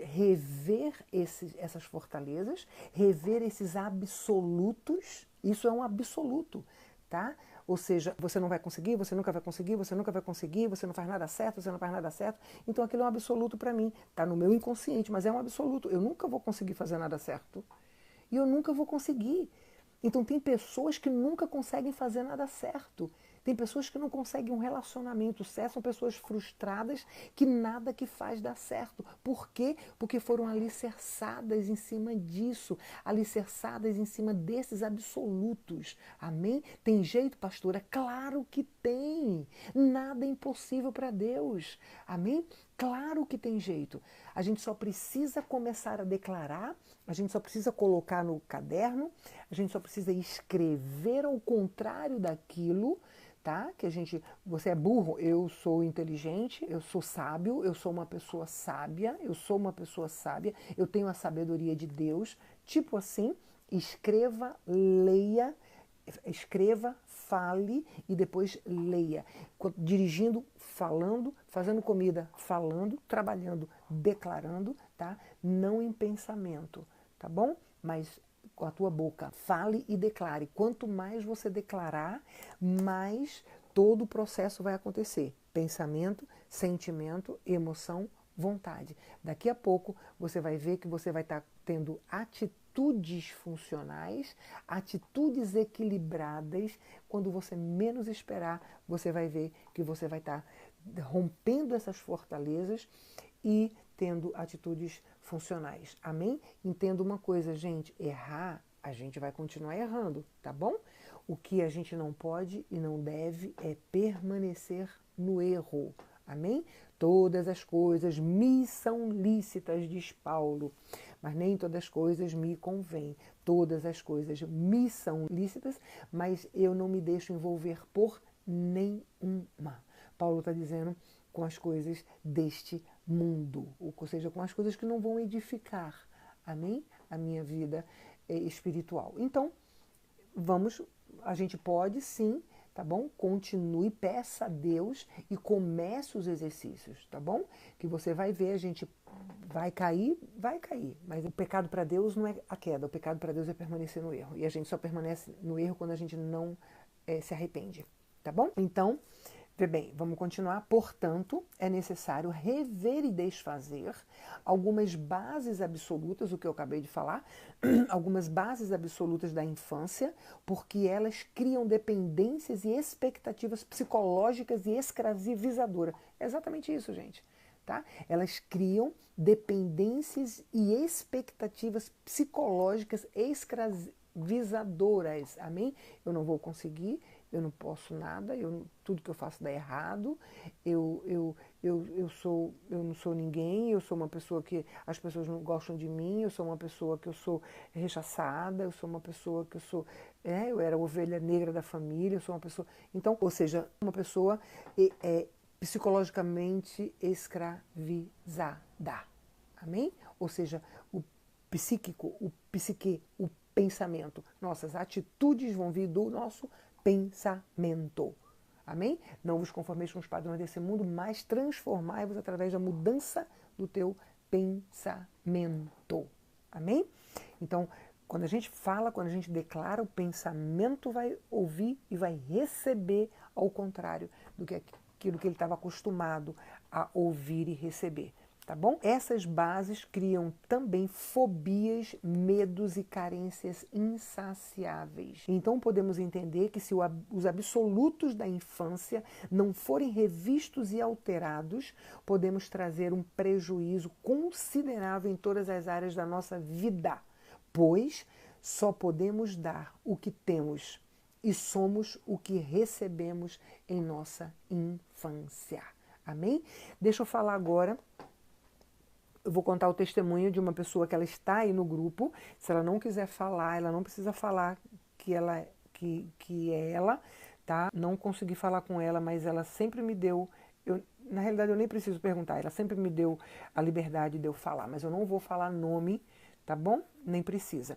rever essas fortalezas, rever esses absolutos. Isso é um absoluto, tá? Ou seja, você não vai conseguir, você nunca vai conseguir, você nunca vai conseguir, você não faz nada certo, você não faz nada certo. Então aquilo é um absoluto para mim. Está no meu inconsciente, mas é um absoluto. Eu nunca vou conseguir fazer nada certo. E eu nunca vou conseguir. Então tem pessoas que nunca conseguem fazer nada certo. Tem pessoas que não conseguem um relacionamento certo, são pessoas frustradas que nada que faz dar certo. Por quê? Porque foram alicerçadas em cima disso, alicerçadas em cima desses absolutos. Amém? Tem jeito, pastora? Claro que tem. Nada é impossível para Deus. Amém? Claro que tem jeito. A gente só precisa começar a declarar, a gente só precisa colocar no caderno, a gente só precisa escrever ao contrário daquilo, tá? Que você é burro, eu sou inteligente, eu sou sábio, eu sou uma pessoa sábia, eu tenho a sabedoria de Deus. Tipo assim, escreva, leia, escreva, fale e depois leia. Dirigindo, falando, fazendo comida, falando, trabalhando, declarando, tá? Não em pensamento, tá bom? Mas com a tua boca, fale e declare. Quanto mais você declarar, mais todo o processo vai acontecer. Pensamento, sentimento, emoção, vontade. Daqui a pouco você vai ver que você vai estar tendo atitudes funcionais, atitudes equilibradas. Quando você menos esperar, você vai ver que você vai estar rompendo essas fortalezas e tendo atitudes funcionais. Amém? Entenda uma coisa, gente, errar, a gente vai continuar errando, tá bom? O que a gente não pode e não deve é permanecer no erro. Amém? Todas as coisas me são lícitas, diz Paulo, mas nem todas as coisas me convêm. Todas as coisas me são lícitas, mas eu não me deixo envolver por nenhuma. Paulo está dizendo com as coisas deste mundo, ou seja, com as coisas que não vão edificar, amém? A minha vida espiritual. Então, a gente pode sim, tá bom? Continue, peça a Deus e comece os exercícios, tá bom? Que você vai ver, a gente vai cair, mas o pecado para Deus não é a queda, o pecado para Deus é permanecer no erro, e a gente só permanece no erro quando a gente não se arrepende, tá bom? Então, vê bem, vamos continuar. Portanto, é necessário rever e desfazer algumas bases absolutas, o que eu acabei de falar, algumas bases absolutas da infância, porque elas criam dependências e expectativas psicológicas e escravizadoras. É exatamente isso, gente. Tá? Elas criam dependências e expectativas psicológicas escravizadoras. Amém? Eu não vou conseguir, eu não posso nada, tudo que eu faço dá errado, eu não sou ninguém, eu sou uma pessoa que as pessoas não gostam de mim, eu sou uma pessoa que eu sou rechaçada, eu sou uma pessoa que eu era a ovelha negra da família, eu sou uma pessoa... Então, ou seja, uma pessoa psicologicamente escravizada. Amém? Ou seja, o psíquico, o psique, o pensamento. Nossas atitudes vão vir do nosso pensamento. Amém? Não vos conformeis com os padrões desse mundo, mas transformai-vos através da mudança do teu pensamento. Amém? Então, quando a gente fala, quando a gente declara, o pensamento vai ouvir e vai receber ao contrário do que aquilo que ele estava acostumado a ouvir e receber. Tá bom? Essas bases criam também fobias, medos e carências insaciáveis. Então podemos entender que se os absolutos da infância não forem revistos e alterados, podemos trazer um prejuízo considerável em todas as áreas da nossa vida, pois só podemos dar o que temos e somos o que recebemos em nossa infância. Amém? Deixa eu falar agora. Eu vou contar o testemunho de uma pessoa que ela está aí no grupo. Se ela não quiser falar, ela não precisa falar que é ela, tá? Não consegui falar com ela, mas ela sempre me deu... na realidade, eu nem preciso perguntar. Ela sempre me deu a liberdade de eu falar, mas eu não vou falar nome, tá bom? Nem precisa.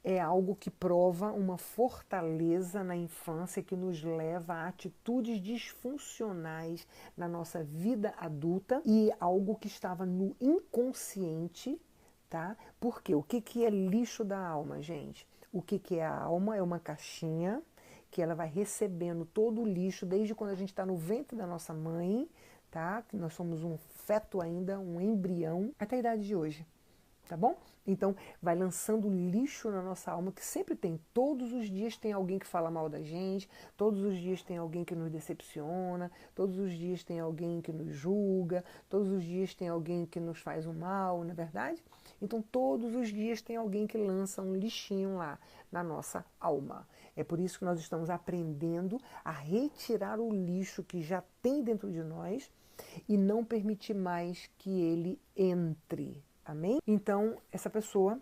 É algo que prova uma fortaleza na infância que nos leva a atitudes disfuncionais na nossa vida adulta e algo que estava no inconsciente, tá? Porque o que é lixo da alma, gente? O que é a alma? É uma caixinha que ela vai recebendo todo o lixo desde quando a gente está no ventre da nossa mãe, tá? Nós somos um feto ainda, um embrião, até a idade de hoje. tá bom? Então, vai lançando lixo na nossa alma, que sempre tem. Todos os dias tem alguém que fala mal da gente, todos os dias tem alguém que nos decepciona, todos os dias tem alguém que nos julga, todos os dias tem alguém que nos faz o mal, não é verdade? Então, todos os dias tem alguém que lança um lixinho lá na nossa alma. É por isso que nós estamos aprendendo a retirar o lixo que já tem dentro de nós e não permitir mais que ele entre. Amém? Então, essa pessoa,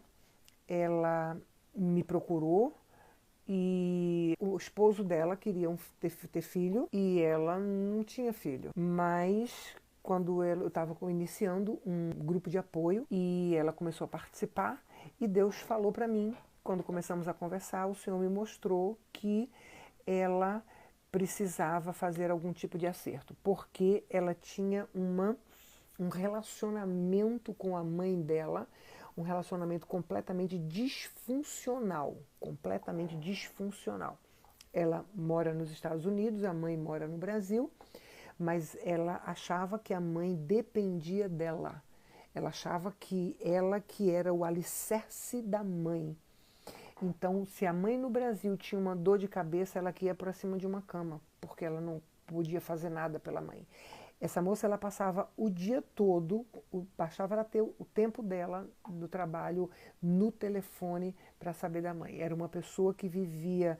ela me procurou e o esposo dela queria ter filho e ela não tinha filho. Mas quando eu estava iniciando um grupo de apoio e ela começou a participar e Deus falou para mim, quando começamos a conversar, o Senhor me mostrou que ela precisava fazer algum tipo de acerto, porque ela tinha um relacionamento com a mãe dela, um relacionamento completamente disfuncional, completamente disfuncional. Ela mora nos Estados Unidos, a mãe mora no Brasil, mas ela achava que a mãe dependia dela. Ela achava que ela que era o alicerce da mãe. Então, se a mãe no Brasil tinha uma dor de cabeça, ela que ia para cima de uma cama, porque ela não podia fazer nada pela mãe. Essa moça, ela passava o dia todo, bastava ela ter o tempo dela do trabalho no telefone para saber da mãe. Era uma pessoa que vivia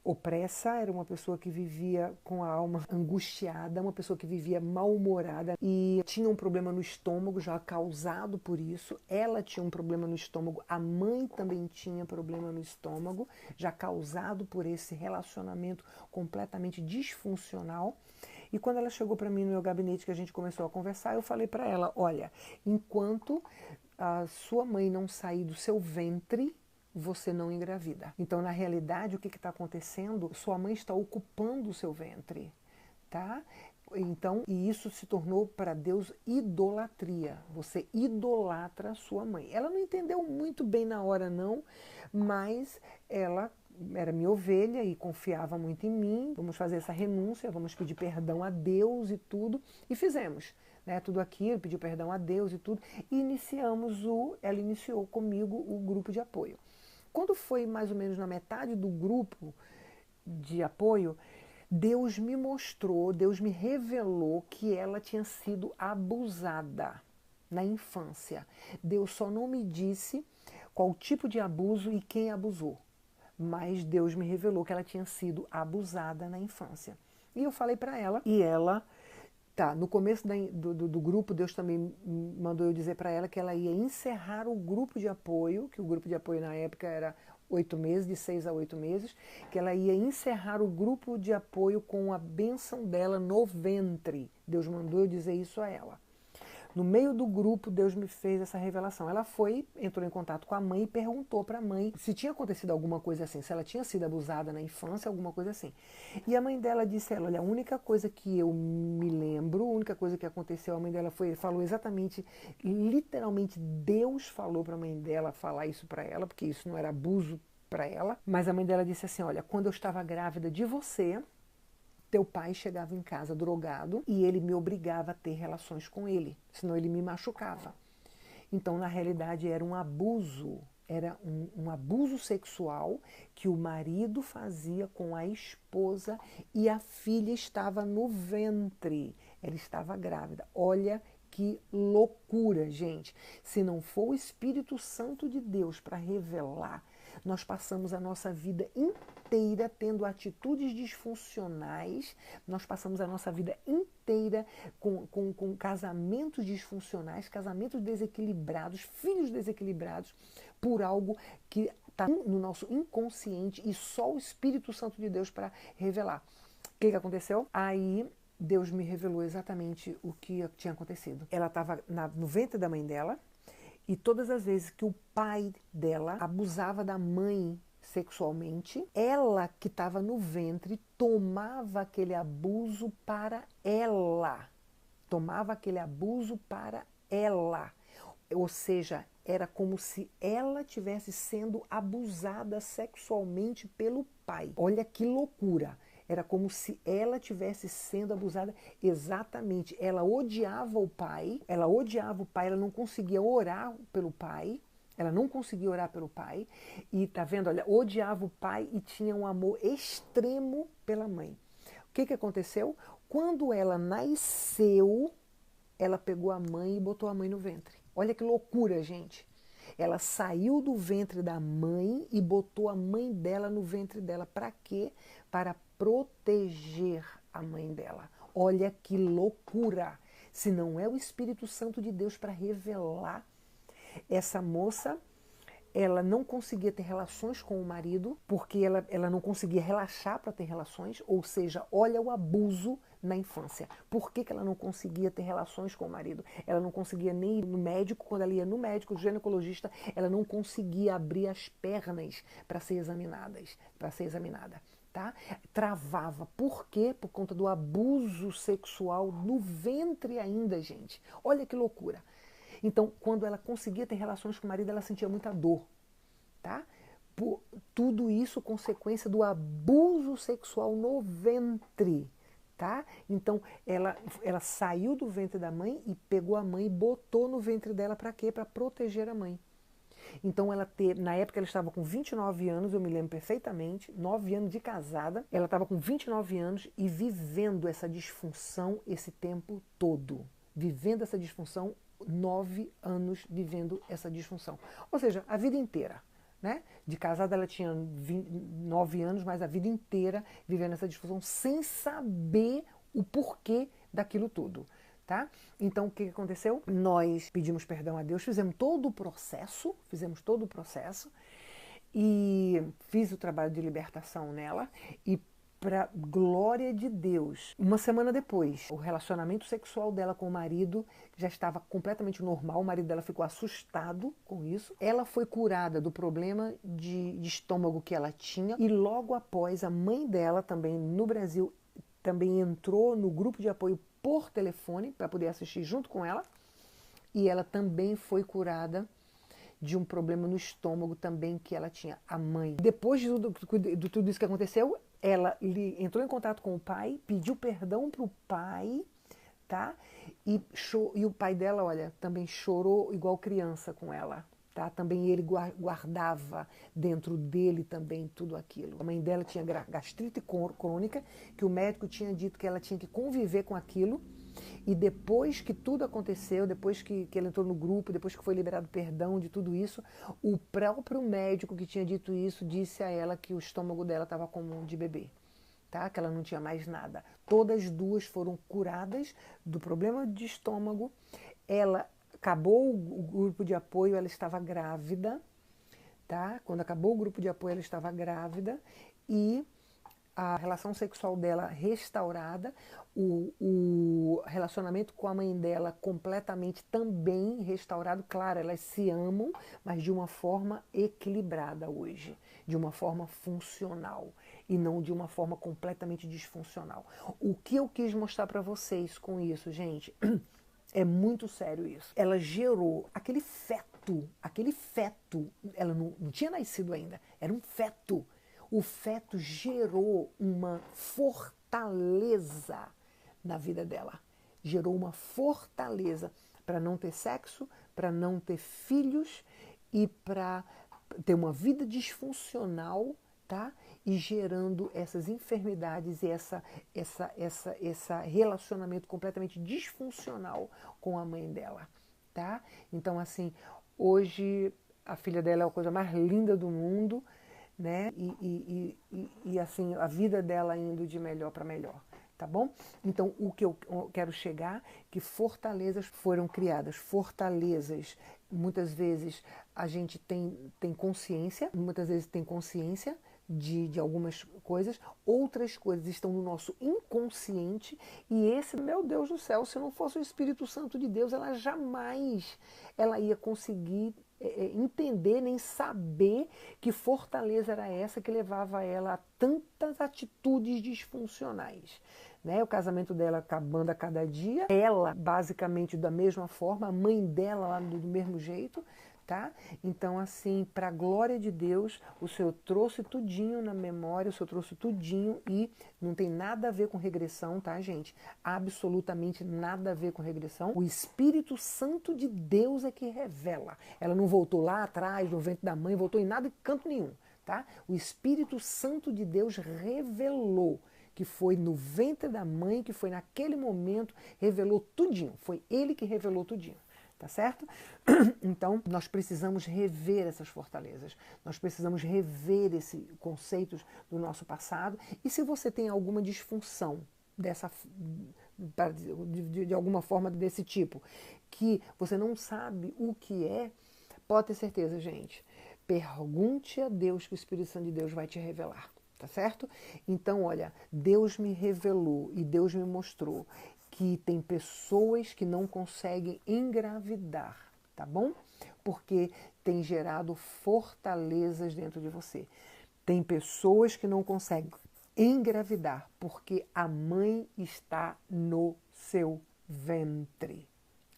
opressa, era uma pessoa que vivia com a alma angustiada, uma pessoa que vivia mal-humorada e tinha um problema no estômago já causado por isso. Ela tinha um problema no estômago, a mãe também tinha problema no estômago, já causado por esse relacionamento completamente disfuncional. E quando ela chegou para mim no meu gabinete, que a gente começou a conversar, eu falei para ela, olha, enquanto a sua mãe não sair do seu ventre, você não engravida. Então, na realidade, o que está acontecendo? Sua mãe está ocupando o seu ventre, tá? Então, e isso se tornou para Deus idolatria. Você idolatra a sua mãe. Ela não entendeu muito bem na hora, não, mas ela era minha ovelha e confiava muito em mim. Vamos fazer essa renúncia, vamos pedir perdão a Deus e tudo. E fizemos. Né, tudo aquilo, pediu perdão a Deus e tudo. E ela iniciou comigo o grupo de apoio. Quando foi mais ou menos na metade do grupo de apoio, Deus me mostrou, Deus me revelou que ela tinha sido abusada na infância. Deus só não me disse qual tipo de abuso e quem abusou, mas Deus me revelou que ela tinha sido abusada na infância. E eu falei para ela, e ela... Tá, no começo do grupo, Deus também mandou eu dizer para ela que ela ia encerrar o grupo de apoio, que o grupo de apoio na época era 8 meses, de 6 a 8 meses, que ela ia encerrar o grupo de apoio com a bênção dela no ventre. Deus mandou eu dizer isso a ela. No meio do grupo, Deus me fez essa revelação. Ela entrou em contato com a mãe e perguntou para a mãe se tinha acontecido alguma coisa assim, se ela tinha sido abusada na infância, alguma coisa assim. E a mãe dela disse a ela, olha, a única coisa que eu me lembro, a única coisa que aconteceu, a mãe dela falou exatamente, literalmente, Deus falou para a mãe dela falar isso para ela, porque isso não era abuso para ela, mas a mãe dela disse assim, olha, quando eu estava grávida de você, teu pai chegava em casa drogado e ele me obrigava a ter relações com ele, senão ele me machucava. Então, na realidade, era um abuso, era um abuso sexual que o marido fazia com a esposa e a filha estava no ventre, ela estava grávida. Olha que loucura, gente. Se não for o Espírito Santo de Deus para revelar, nós passamos a nossa vida inteira tendo atitudes disfuncionais, nós passamos a nossa vida inteira com casamentos disfuncionais, casamentos desequilibrados, filhos desequilibrados, por algo que está no nosso inconsciente e só o Espírito Santo de Deus para revelar. O que aconteceu? Aí Deus me revelou exatamente o que tinha acontecido. Ela estava no ventre da mãe dela, e todas as vezes que o pai dela abusava da mãe sexualmente, ela que estava no ventre tomava aquele abuso para ela. Tomava aquele abuso para ela. Ou seja, era como se ela estivesse sendo abusada sexualmente pelo pai. Olha que loucura! Era como se ela estivesse sendo abusada exatamente. Ela odiava o pai, ela não conseguia orar pelo pai, Ela não conseguia orar pelo pai. E tá vendo, olha, odiava o pai e tinha um amor extremo pela mãe. O que aconteceu? Quando ela nasceu, ela pegou a mãe e botou a mãe no ventre. Olha que loucura, gente. Ela saiu do ventre da mãe e botou a mãe dela no ventre dela. Para quê? Para proteger a mãe dela. Olha que loucura. Se não é o Espírito Santo de Deus para revelar, essa moça, ela não conseguia ter relações com o marido, porque ela não conseguia relaxar para ter relações, ou seja, olha o abuso na infância. Por que ela não conseguia ter relações com o marido? Ela não conseguia nem ir no médico, quando ela ia no médico, o ginecologista, ela não conseguia abrir as pernas para ser examinada. Tá? Travava. Por quê? Por conta do abuso sexual no ventre ainda, gente. Olha que loucura. Então, quando ela conseguia ter relações com o marido, ela sentia muita dor, tá? Por tudo isso consequência do abuso sexual no ventre, tá? Então, ela saiu do ventre da mãe e pegou a mãe e botou no ventre dela para quê? Para proteger a mãe. Então, na época ela estava com 29 anos, eu me lembro perfeitamente, 9 anos de casada, ela estava com 29 anos e vivendo essa disfunção esse tempo todo. Vivendo essa disfunção 9 anos vivendo essa disfunção. Ou seja, a vida inteira. Né? De casada ela tinha 9 anos, mas a vida inteira vivendo essa disfunção sem saber o porquê daquilo tudo. Tá? Então o que aconteceu? Nós pedimos perdão a Deus, fizemos todo o processo e fiz o trabalho de libertação nela e para glória de Deus. Uma semana depois, o relacionamento sexual dela com o marido já estava completamente normal. O marido dela ficou assustado com isso. Ela foi curada do problema de estômago que ela tinha e logo após a mãe dela também no Brasil também entrou no grupo de apoio por telefone para poder assistir junto com ela e ela também foi curada de um problema no estômago também que ela tinha, a mãe. Depois de tudo isso que aconteceu, ela entrou em contato com o pai, pediu perdão para o pai, tá? E o pai dela, olha, também chorou igual criança com ela, tá? Também ele guardava dentro dele também tudo aquilo. A mãe dela tinha gastrite crônica, que o médico tinha dito que ela tinha que conviver com aquilo. E depois que tudo aconteceu, depois que ela entrou no grupo, depois que foi liberado perdão de tudo isso, o próprio médico que tinha dito isso disse a ela que o estômago dela estava como de bebê, tá? Que ela não tinha mais nada. Todas duas foram curadas do problema de estômago. Ela acabou o grupo de apoio, ela estava grávida, tá? Quando acabou o grupo de apoio, ela estava grávida e a relação sexual dela restaurada, o relacionamento com a mãe dela completamente também restaurado. Claro, elas se amam, mas de uma forma equilibrada hoje, de uma forma funcional e não de uma forma completamente disfuncional. O que eu quis mostrar para vocês com isso, gente, é muito sério isso. Ela gerou aquele feto, ela não tinha nascido ainda, era um feto. O feto gerou uma fortaleza na vida dela. Gerou uma fortaleza para não ter sexo, para não ter filhos e para ter uma vida disfuncional, tá? E gerando essas enfermidades e esse relacionamento completamente disfuncional com a mãe dela, tá? Então, assim, hoje a filha dela é a coisa mais linda do mundo, né? E assim, a vida dela indo de melhor para melhor, tá bom? Então, o que eu quero chegar, que fortalezas foram criadas, fortalezas, muitas vezes a gente tem consciência, de algumas coisas, outras coisas estão no nosso inconsciente e esse, meu Deus do céu, se não fosse o Espírito Santo de Deus, ela jamais ia conseguir entender, nem saber que fortaleza era essa que levava ela a tantas atitudes disfuncionais. Né? O casamento dela acabando a cada dia, ela basicamente da mesma forma, a mãe dela lá do mesmo jeito, tá? Então, assim, para a glória de Deus, o Senhor trouxe tudinho na memória, o Senhor trouxe tudinho e não tem nada a ver com regressão, tá, gente? Absolutamente nada a ver com regressão. O Espírito Santo de Deus é que revela. Ela não voltou lá atrás, no ventre da mãe, voltou em nada em canto nenhum, tá? O Espírito Santo de Deus revelou que foi no ventre da mãe, que foi naquele momento, revelou tudinho. Foi ele que revelou tudinho. Tá certo? Então, nós precisamos rever essas fortalezas. Nós precisamos rever esses conceitos do nosso passado. E se você tem alguma disfunção de alguma forma desse tipo, que você não sabe o que é, pode ter certeza, gente. Pergunte a Deus, que o Espírito Santo de Deus vai te revelar. Tá certo? Então, olha, Deus me revelou e Deus me mostrou que tem pessoas que não conseguem engravidar, tá bom? Porque tem gerado fortalezas dentro de você. Tem pessoas que não conseguem engravidar porque a mãe está no seu ventre.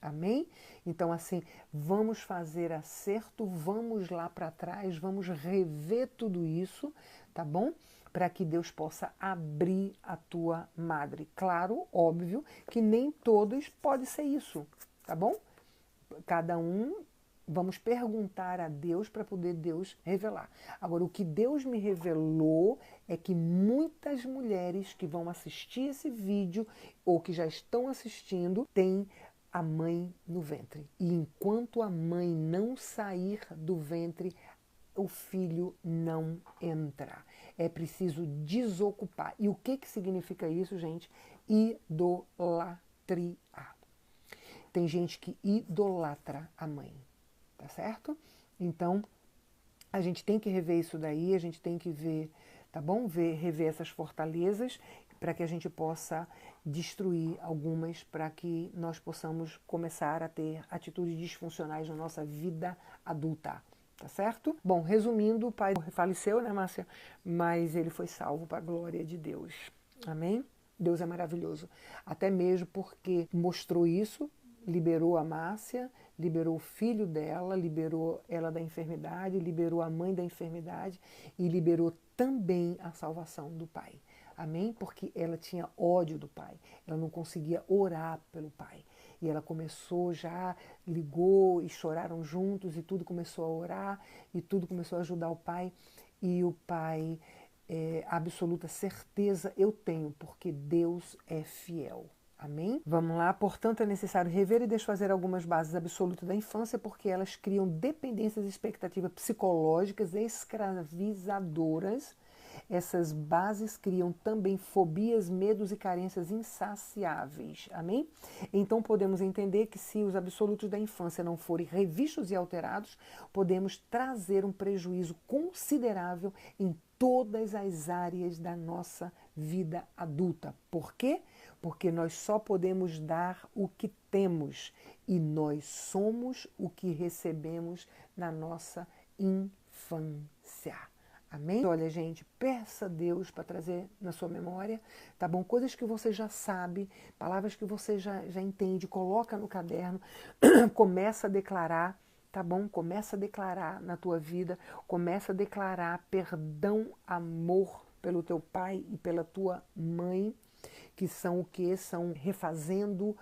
Amém? Então, assim, vamos fazer acerto, vamos lá para trás, vamos rever tudo isso, tá bom? Para que Deus possa abrir a tua madre. Claro, óbvio, que nem todos pode ser isso, tá bom? Cada um, vamos perguntar a Deus para poder Deus revelar. Agora, o que Deus me revelou é que muitas mulheres que vão assistir esse vídeo ou que já estão assistindo têm a mãe no ventre. E enquanto a mãe não sair do ventre, o filho não entra. É preciso desocupar. E o que significa isso, gente? Idolatria. Tem gente que idolatra a mãe, tá certo? Então, a gente tem que rever isso daí, a gente tem que ver, tá bom? Rever essas fortalezas para que a gente possa destruir algumas, para que nós possamos começar a ter atitudes disfuncionais na nossa vida adulta. Tá certo? Bom, resumindo, o pai faleceu, né, Márcia? Mas ele foi salvo para a glória de Deus. Amém? Deus é maravilhoso. Até mesmo porque mostrou isso, liberou a Márcia, liberou o filho dela, liberou ela da enfermidade, liberou a mãe da enfermidade e liberou também a salvação do pai. Amém? Porque ela tinha ódio do pai. Ela não conseguia orar pelo pai. E ela começou, já ligou e choraram juntos e tudo começou a orar e tudo começou a ajudar o pai. E o pai, absoluta certeza eu tenho, porque Deus é fiel. Amém? Vamos lá. Portanto, é necessário rever e desfazer algumas bases absolutas da infância, porque elas criam dependências e expectativas psicológicas escravizadoras. Essas bases criam também fobias, medos e carências insaciáveis. Amém? Então podemos entender que se os absolutos da infância não forem revistos e alterados, podemos trazer um prejuízo considerável em todas as áreas da nossa vida adulta. Por quê? Porque nós só podemos dar o que temos e nós somos o que recebemos na nossa infância. Amém? Olha, gente, peça a Deus para trazer na sua memória, tá bom? Coisas que você já sabe, palavras que você já entende, coloca no caderno, começa a declarar, tá bom? Começa a declarar na tua vida, começa a declarar perdão, amor pelo teu pai e pela tua mãe, que são o que? São refazendo,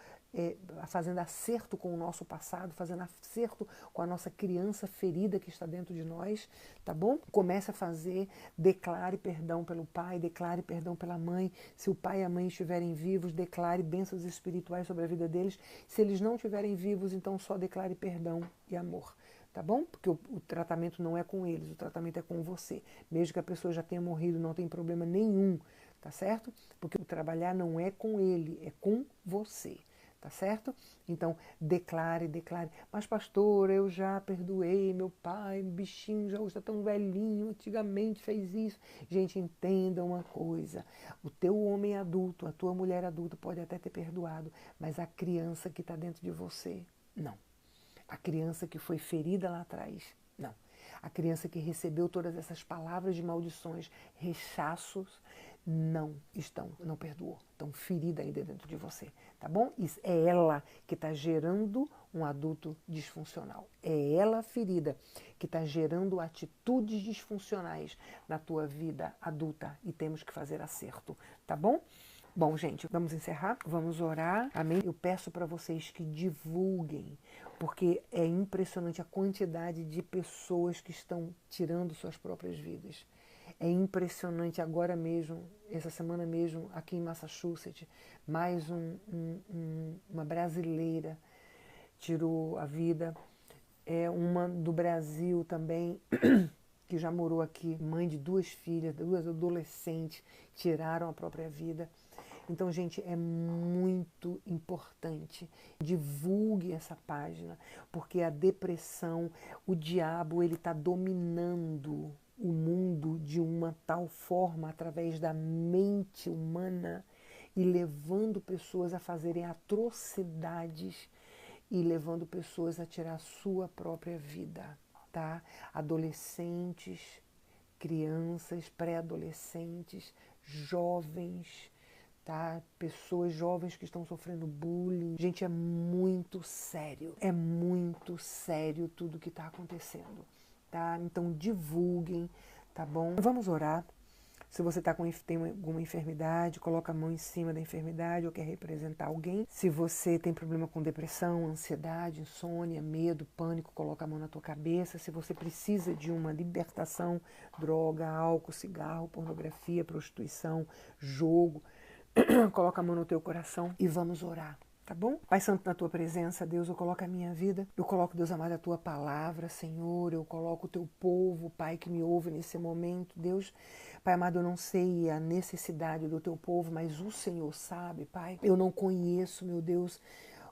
fazendo acerto com o nosso passado, fazendo acerto com a nossa criança ferida que está dentro de nós, tá bom? Comece a fazer, declare perdão pelo pai, declare perdão pela mãe. Se o pai e a mãe estiverem vivos, declare bênçãos espirituais sobre a vida deles. Se eles não estiverem vivos, então só declare perdão e amor. Tá bom? Porque o tratamento não é com eles, o tratamento é com você. Mesmo que a pessoa já tenha morrido, não tem problema nenhum, tá certo? Porque o trabalhar não é com ele, é com você. Tá certo? Então, declare. Mas, pastor, eu já perdoei meu pai, o bichinho já está tão velhinho, antigamente fez isso. Gente, entenda uma coisa. O teu homem adulto, a tua mulher adulta pode até ter perdoado, mas a criança que está dentro de você, não. A criança que foi ferida lá atrás, não. A criança que recebeu todas essas palavras de maldições, rechaços, não estão, não perdoou, estão feridas ainda dentro de você, tá bom? Isso é ela que está gerando um adulto disfuncional. É ela ferida que está gerando atitudes disfuncionais na tua vida adulta e temos que fazer acerto, tá bom? Bom, gente, vamos encerrar? Vamos orar, amém? Eu peço para vocês que divulguem, porque é impressionante a quantidade de pessoas que estão tirando suas próprias vidas. É impressionante agora mesmo, essa semana mesmo, aqui em Massachusetts, mais uma brasileira tirou a vida. É uma do Brasil também, que já morou aqui, mãe de 2 filhas, 2 adolescentes, tiraram a própria vida. Então, gente, é muito importante. Divulgue essa página, porque a depressão, o diabo, ele está dominando o mundo de uma tal forma, através da mente humana, e levando pessoas a fazerem atrocidades e levando pessoas a tirar a sua própria vida, tá? Adolescentes, crianças, pré-adolescentes, jovens, tá? Pessoas jovens que estão sofrendo bullying. Gente, é muito sério tudo que está acontecendo, tá? Então divulguem, tá bom? Vamos orar. Se você tem alguma enfermidade, coloca a mão em cima da enfermidade ou quer representar alguém. Se você tem problema com depressão, ansiedade, insônia, medo, pânico, coloca a mão na tua cabeça. Se você precisa de uma libertação, droga, álcool, cigarro, pornografia, prostituição, jogo, coloca a mão no teu coração e vamos orar. Tá bom? Pai Santo, na tua presença, Deus, eu coloco a minha vida, eu coloco, Deus amado, a tua palavra, Senhor, eu coloco o teu povo, Pai, que me ouve nesse momento, Deus. Pai amado, eu não sei a necessidade do teu povo, mas o Senhor sabe, Pai. Eu não conheço, meu Deus,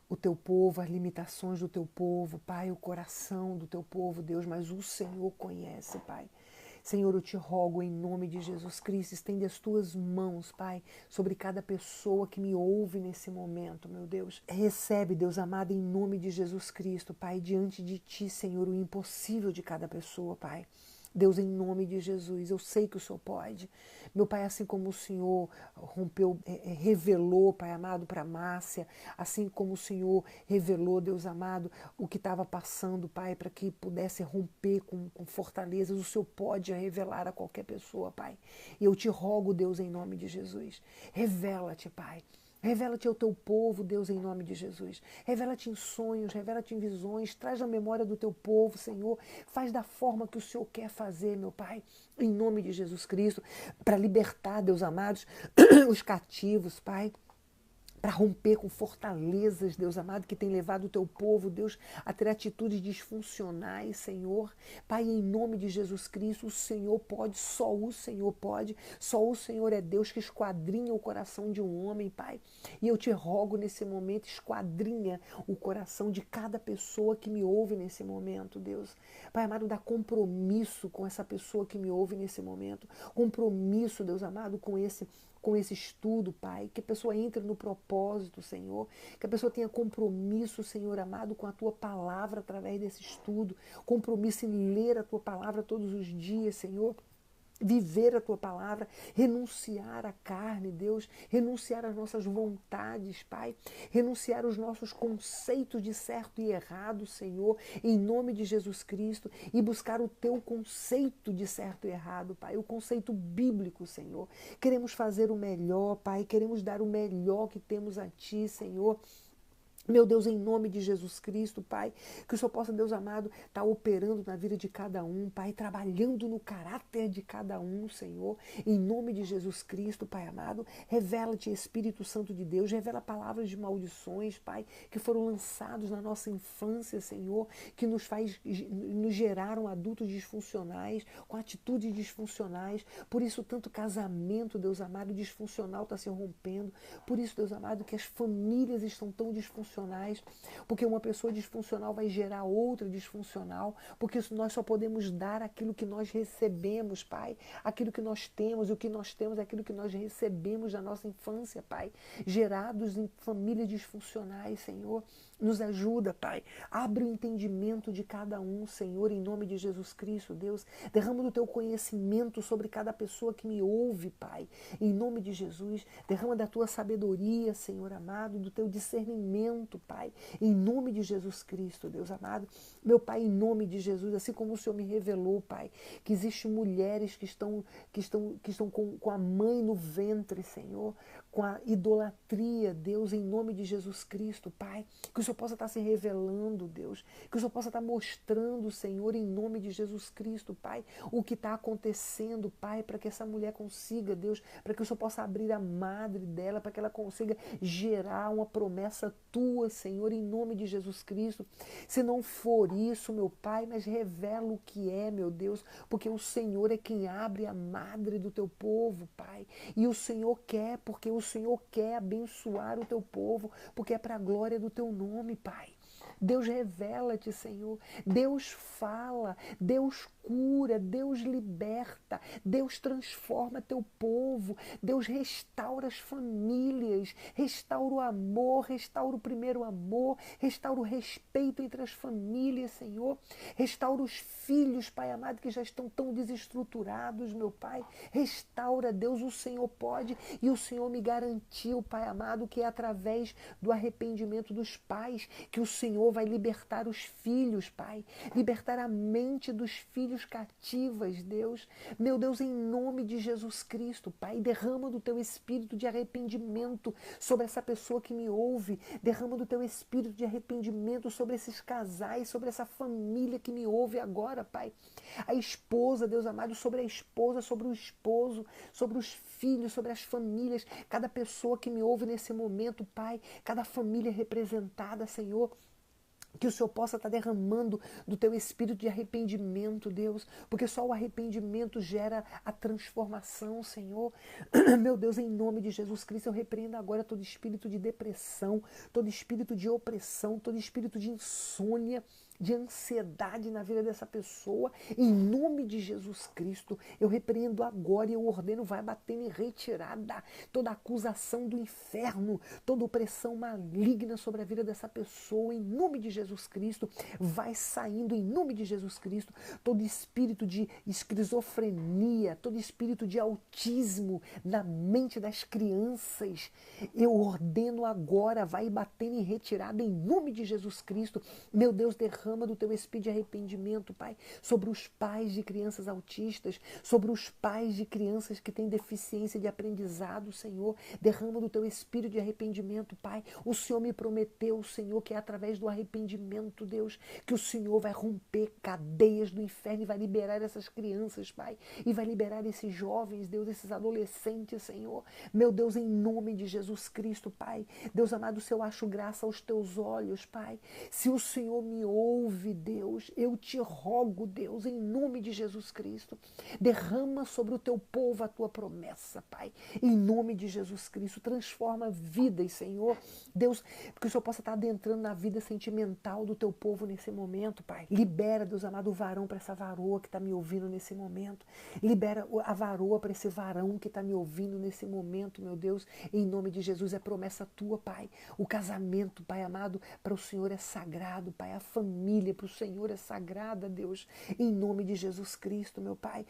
o teu povo, as limitações do teu povo, Pai, o coração do teu povo, Deus, mas o Senhor conhece, Pai. Senhor, eu te rogo em nome de Jesus Cristo, estende as tuas mãos, Pai, sobre cada pessoa que me ouve nesse momento, meu Deus. Recebe, Deus amado, em nome de Jesus Cristo, Pai, diante de ti, Senhor, o impossível de cada pessoa, Pai. Deus, em nome de Jesus, eu sei que o Senhor pode. Meu Pai, assim como o Senhor rompeu, revelou, Pai amado, para Márcia, assim como o Senhor revelou, Deus amado, o que estava passando, Pai, para que pudesse romper com fortalezas, o Senhor pode revelar a qualquer pessoa, Pai. E eu te rogo, Deus, em nome de Jesus, revela-te, Pai. Revela-te ao teu povo, Deus, em nome de Jesus. Revela-te em sonhos, revela-te em visões, traz a memória do teu povo, Senhor. Faz da forma que o Senhor quer fazer, meu Pai, em nome de Jesus Cristo, para libertar, Deus amados, os cativos, Pai. Para romper com fortalezas, Deus amado, que tem levado o teu povo, Deus, a ter atitudes disfuncionais, Senhor. Pai, em nome de Jesus Cristo, o Senhor pode, só o Senhor é Deus que esquadrinha o coração de um homem, Pai. E eu te rogo nesse momento, esquadrinha o coração de cada pessoa que me ouve nesse momento, Deus. Pai amado, dá compromisso com essa pessoa que me ouve nesse momento. Compromisso, Deus amado, com esse estudo, Pai, que a pessoa entre no propósito, Senhor, que a pessoa tenha compromisso, Senhor amado, com a Tua palavra através desse estudo, compromisso em ler a Tua palavra todos os dias, Senhor, viver a Tua palavra, renunciar à carne, Deus, renunciar às nossas vontades, Pai, renunciar aos nossos conceitos de certo e errado, Senhor, em nome de Jesus Cristo, e buscar o Teu conceito de certo e errado, Pai, o conceito bíblico, Senhor. Queremos fazer o melhor, Pai, queremos dar o melhor que temos a Ti, Senhor. Meu Deus, em nome de Jesus Cristo, Pai, que o Senhor possa, Deus amado, estar operando na vida de cada um, Pai, trabalhando no caráter de cada um, Senhor, em nome de Jesus Cristo, Pai amado, revela-te, Espírito Santo de Deus, revela palavras de maldições, Pai, que foram lançados na nossa infância, Senhor, que nos geraram adultos disfuncionais, com atitudes disfuncionais, por isso tanto casamento, Deus amado, disfuncional está se rompendo, por isso, Deus amado, que as famílias estão tão disfuncionais, disfuncionais, porque uma pessoa disfuncional vai gerar outra disfuncional, porque nós só podemos dar aquilo que nós recebemos, Pai, aquilo que nós temos, e o que nós temos é aquilo que nós recebemos da nossa infância, Pai, gerados em famílias disfuncionais, Senhor. Nos ajuda, Pai. Abre o entendimento de cada um, Senhor, em nome de Jesus Cristo, Deus. Derrama do teu conhecimento sobre cada pessoa que me ouve, Pai, em nome de Jesus. Derrama da tua sabedoria, Senhor amado, do teu discernimento, Pai, em nome de Jesus Cristo, Deus amado. Meu Pai, em nome de Jesus, assim como o Senhor me revelou, Pai, que existem mulheres que estão com a mãe no ventre, Senhor, com a idolatria, Deus, em nome de Jesus Cristo, Pai, que o Senhor possa estar se revelando, Deus, que o Senhor possa estar mostrando, Senhor, em nome de Jesus Cristo, Pai, o que está acontecendo, Pai, para que essa mulher consiga, Deus, para que o Senhor possa abrir a madre dela, para que ela consiga gerar uma promessa tua, Senhor, em nome de Jesus Cristo. Se não for isso, meu Pai, mas revela o que é, meu Deus, porque o Senhor é quem abre a madre do teu povo, Pai, e o Senhor quer, porque o Senhor quer abençoar o teu povo, porque é para a glória do teu nome, Pai. Deus revela-te, Senhor. Deus fala, Deus cura, Deus liberta, Deus transforma teu povo, Deus restaura as famílias, restaura o amor, restaura o primeiro amor, restaura o respeito entre as famílias, Senhor. Restaura os filhos, Pai amado, que já estão tão desestruturados, meu Pai. Restaura, Deus, o Senhor pode, e o Senhor me garantiu, Pai amado, que é através do arrependimento dos pais que o Senhor vai libertar os filhos, Pai. Libertar a mente dos filhos cativas, Deus. Meu Deus, em nome de Jesus Cristo, Pai, derrama do teu espírito de arrependimento sobre essa pessoa que me ouve. Derrama do teu espírito de arrependimento sobre esses casais, sobre essa família que me ouve agora, Pai. A esposa, Deus amado, sobre a esposa, sobre o esposo, sobre os filhos, sobre as famílias, cada pessoa que me ouve nesse momento, Pai, cada família representada, Senhor. Que o Senhor possa estar derramando do teu espírito de arrependimento, Deus, porque só o arrependimento gera a transformação, Senhor. Meu Deus, em nome de Jesus Cristo, eu repreendo agora todo espírito de depressão, todo espírito de opressão, todo espírito de insônia, de ansiedade na vida dessa pessoa, em nome de Jesus Cristo, eu repreendo agora e eu ordeno, vai batendo em retirada toda acusação do inferno, toda opressão maligna sobre a vida dessa pessoa, em nome de Jesus Cristo, vai saindo em nome de Jesus Cristo, todo espírito de esquizofrenia, todo espírito de autismo na mente das crianças, eu ordeno agora, vai batendo em retirada em nome de Jesus Cristo, meu Deus, derrama do teu espírito de arrependimento, Pai, sobre os pais de crianças autistas, sobre os pais de crianças que têm deficiência de aprendizado, Senhor, derrama do teu espírito de arrependimento, Pai. O Senhor me prometeu, Senhor, que é através do arrependimento, Deus, que o Senhor vai romper cadeias do inferno e vai liberar essas crianças, Pai, e vai liberar esses jovens, Deus, esses adolescentes, Senhor, meu Deus, em nome de Jesus Cristo, Pai, Deus amado, se eu acho graça aos teus olhos, Pai, se o Senhor me ouve, Deus, eu te rogo, Deus, em nome de Jesus Cristo, derrama sobre o teu povo a tua promessa, Pai, em nome de Jesus Cristo, transforma vidas, Senhor, Deus, porque o Senhor possa estar adentrando na vida sentimental do teu povo nesse momento, Pai, libera, Deus amado, o varão para essa varoa que está me ouvindo nesse momento, libera a varoa para esse varão que está me ouvindo nesse momento, meu Deus, em nome de Jesus, é promessa tua, Pai, o casamento, Pai amado, para o Senhor é sagrado, Pai, a família para o Senhor é sagrada, Deus, em nome de Jesus Cristo, meu Pai,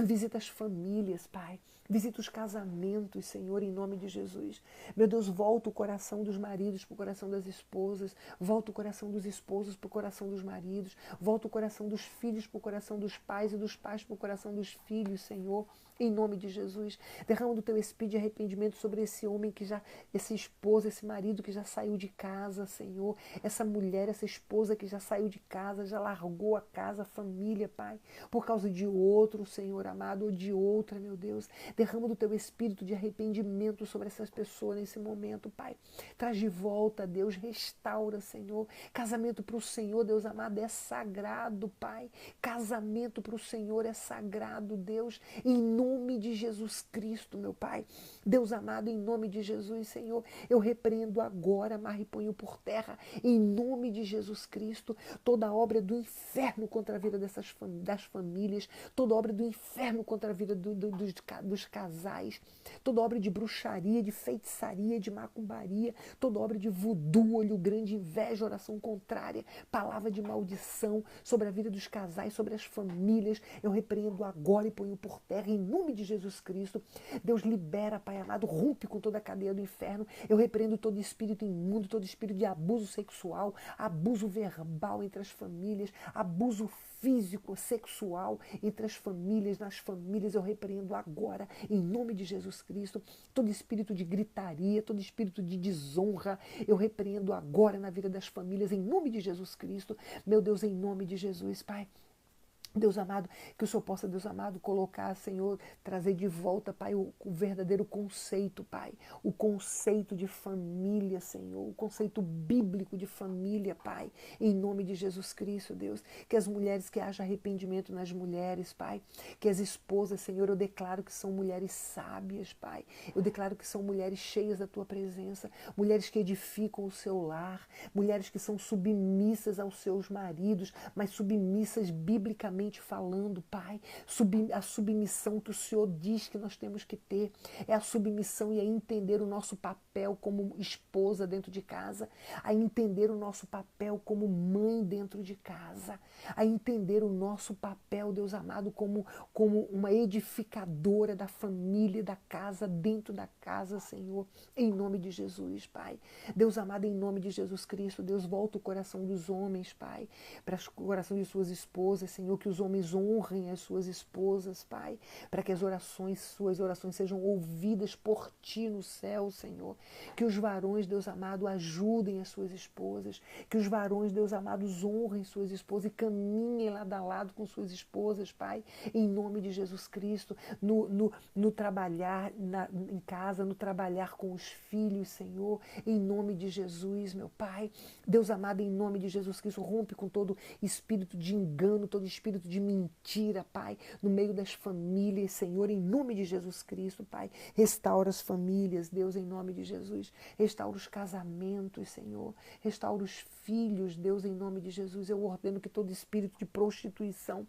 visita as famílias, Pai, visita os casamentos, Senhor, em nome de Jesus, meu Deus, volta o coração dos maridos para o coração das esposas, volta o coração dos esposos para o coração dos maridos, volta o coração dos filhos para o coração dos pais e dos pais para o coração dos filhos, Senhor, em nome de Jesus, derrama do teu espírito de arrependimento sobre esse homem que já, esse esposo, esse marido que já saiu de casa, Senhor, essa mulher, essa esposa que já saiu de casa, já largou a casa, a família, Pai, por causa de outro, Senhor amado, ou de outra, meu Deus, Derrama do teu espírito de arrependimento sobre essas pessoas nesse momento, Pai. Traz de volta, Deus, restaura, Senhor. Casamento para o Senhor, Deus amado, é sagrado, Pai. Casamento para o Senhor é sagrado, Deus, em nome de Jesus Cristo, meu Pai. Deus amado, em nome de Jesus, Senhor, eu repreendo agora, amarro e ponho por terra, em nome de Jesus Cristo, toda obra do inferno contra a vida das famílias, toda obra do inferno contra a vida dos casais, toda obra de bruxaria, de feitiçaria, de macumbaria, toda obra de voodoo, olho grande, inveja, oração contrária, palavra de maldição sobre a vida dos casais, sobre as famílias, eu repreendo agora e ponho por terra, em nome de Jesus Cristo. Deus, libera, Pai amado, rompe com toda a cadeia do inferno, eu repreendo todo espírito imundo, todo espírito de abuso sexual, abuso verbal entre as famílias, abuso físico, sexual entre as famílias, nas famílias, eu repreendo agora, em nome de Jesus Cristo, todo espírito de gritaria, todo espírito de desonra, eu repreendo agora na vida das famílias, em nome de Jesus Cristo, meu Deus, em nome de Jesus, Pai. Deus amado, que o Senhor possa, Deus amado, colocar, Senhor, trazer de volta, Pai, o verdadeiro conceito, Pai, o conceito de família, Senhor, o conceito bíblico de família, Pai, em nome de Jesus Cristo, Deus, que as mulheres, que haja arrependimento nas mulheres, Pai, que as esposas, Senhor, eu declaro que são mulheres sábias, Pai, eu declaro que são mulheres cheias da Tua presença, mulheres que edificam o seu lar, mulheres que são submissas aos seus maridos, mas submissas biblicamente falando, Pai, a submissão que o Senhor diz que nós temos que ter, é a submissão e é entender o nosso papel como esposa dentro de casa, a entender o nosso papel como mãe dentro de casa, a entender o nosso papel, Deus amado, como uma edificadora da família, da casa, dentro da casa, Senhor, em nome de Jesus, Pai. Deus amado, em nome de Jesus Cristo, Deus, volta o coração dos homens, Pai, para o coração de suas esposas, Senhor, que os homens honrem as suas esposas, Pai, para que suas orações sejam ouvidas por Ti no céu, Senhor. Que os varões, Deus amado, ajudem as suas esposas, que os varões, Deus amado, honrem suas esposas e caminhem lado a lado com suas esposas, Pai, em nome de Jesus Cristo, no trabalhar em casa, no trabalhar com os filhos, Senhor, em nome de Jesus, meu Pai. Deus amado, em nome de Jesus Cristo, rompe com todo espírito de engano, todo espírito de mentira, Pai, no meio das famílias, Senhor, em nome de Jesus Cristo, Pai. Restaura as famílias, Deus, em nome de Jesus. Restaura os casamentos, Senhor. Restaura os filhos, Deus, em nome de Jesus. Eu ordeno que todo espírito de prostituição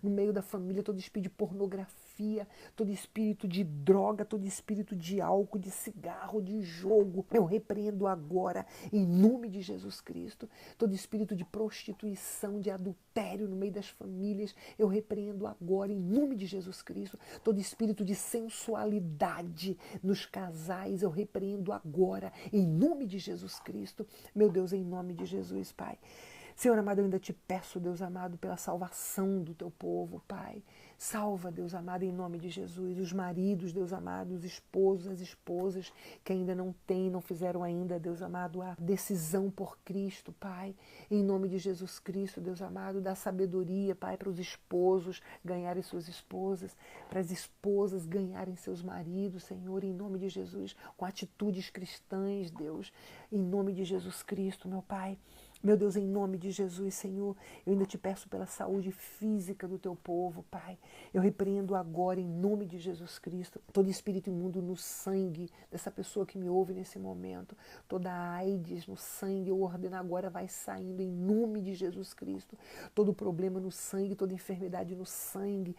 no meio da família, todo espírito de pornografia, todo espírito de droga, todo espírito de álcool, de cigarro, de jogo, eu repreendo agora, em nome de Jesus Cristo. Todo espírito de prostituição, de adultério no meio das famílias, eu repreendo agora, em nome de Jesus Cristo. Todo espírito de sensualidade nos casais, eu repreendo agora, em nome de Jesus Cristo. Meu Deus, em nome de Jesus, Pai. Senhor amado, eu ainda te peço, Deus amado, pela salvação do teu povo, Pai. Salva, Deus amado, em nome de Jesus, os maridos, Deus amado, os esposos, as esposas que ainda não têm, não fizeram ainda, Deus amado, a decisão por Cristo, Pai. Em nome de Jesus Cristo, Deus amado, dá sabedoria, Pai, para os esposos ganharem suas esposas, para as esposas ganharem seus maridos, Senhor, em nome de Jesus, com atitudes cristãs, Deus, em nome de Jesus Cristo, meu Pai. Meu Deus, em nome de Jesus, Senhor, eu ainda te peço pela saúde física do teu povo, Pai. Eu repreendo agora, em nome de Jesus Cristo, todo espírito imundo no sangue dessa pessoa que me ouve nesse momento. Toda AIDS no sangue, eu ordeno agora, vai saindo em nome de Jesus Cristo. Todo problema no sangue, toda enfermidade no sangue,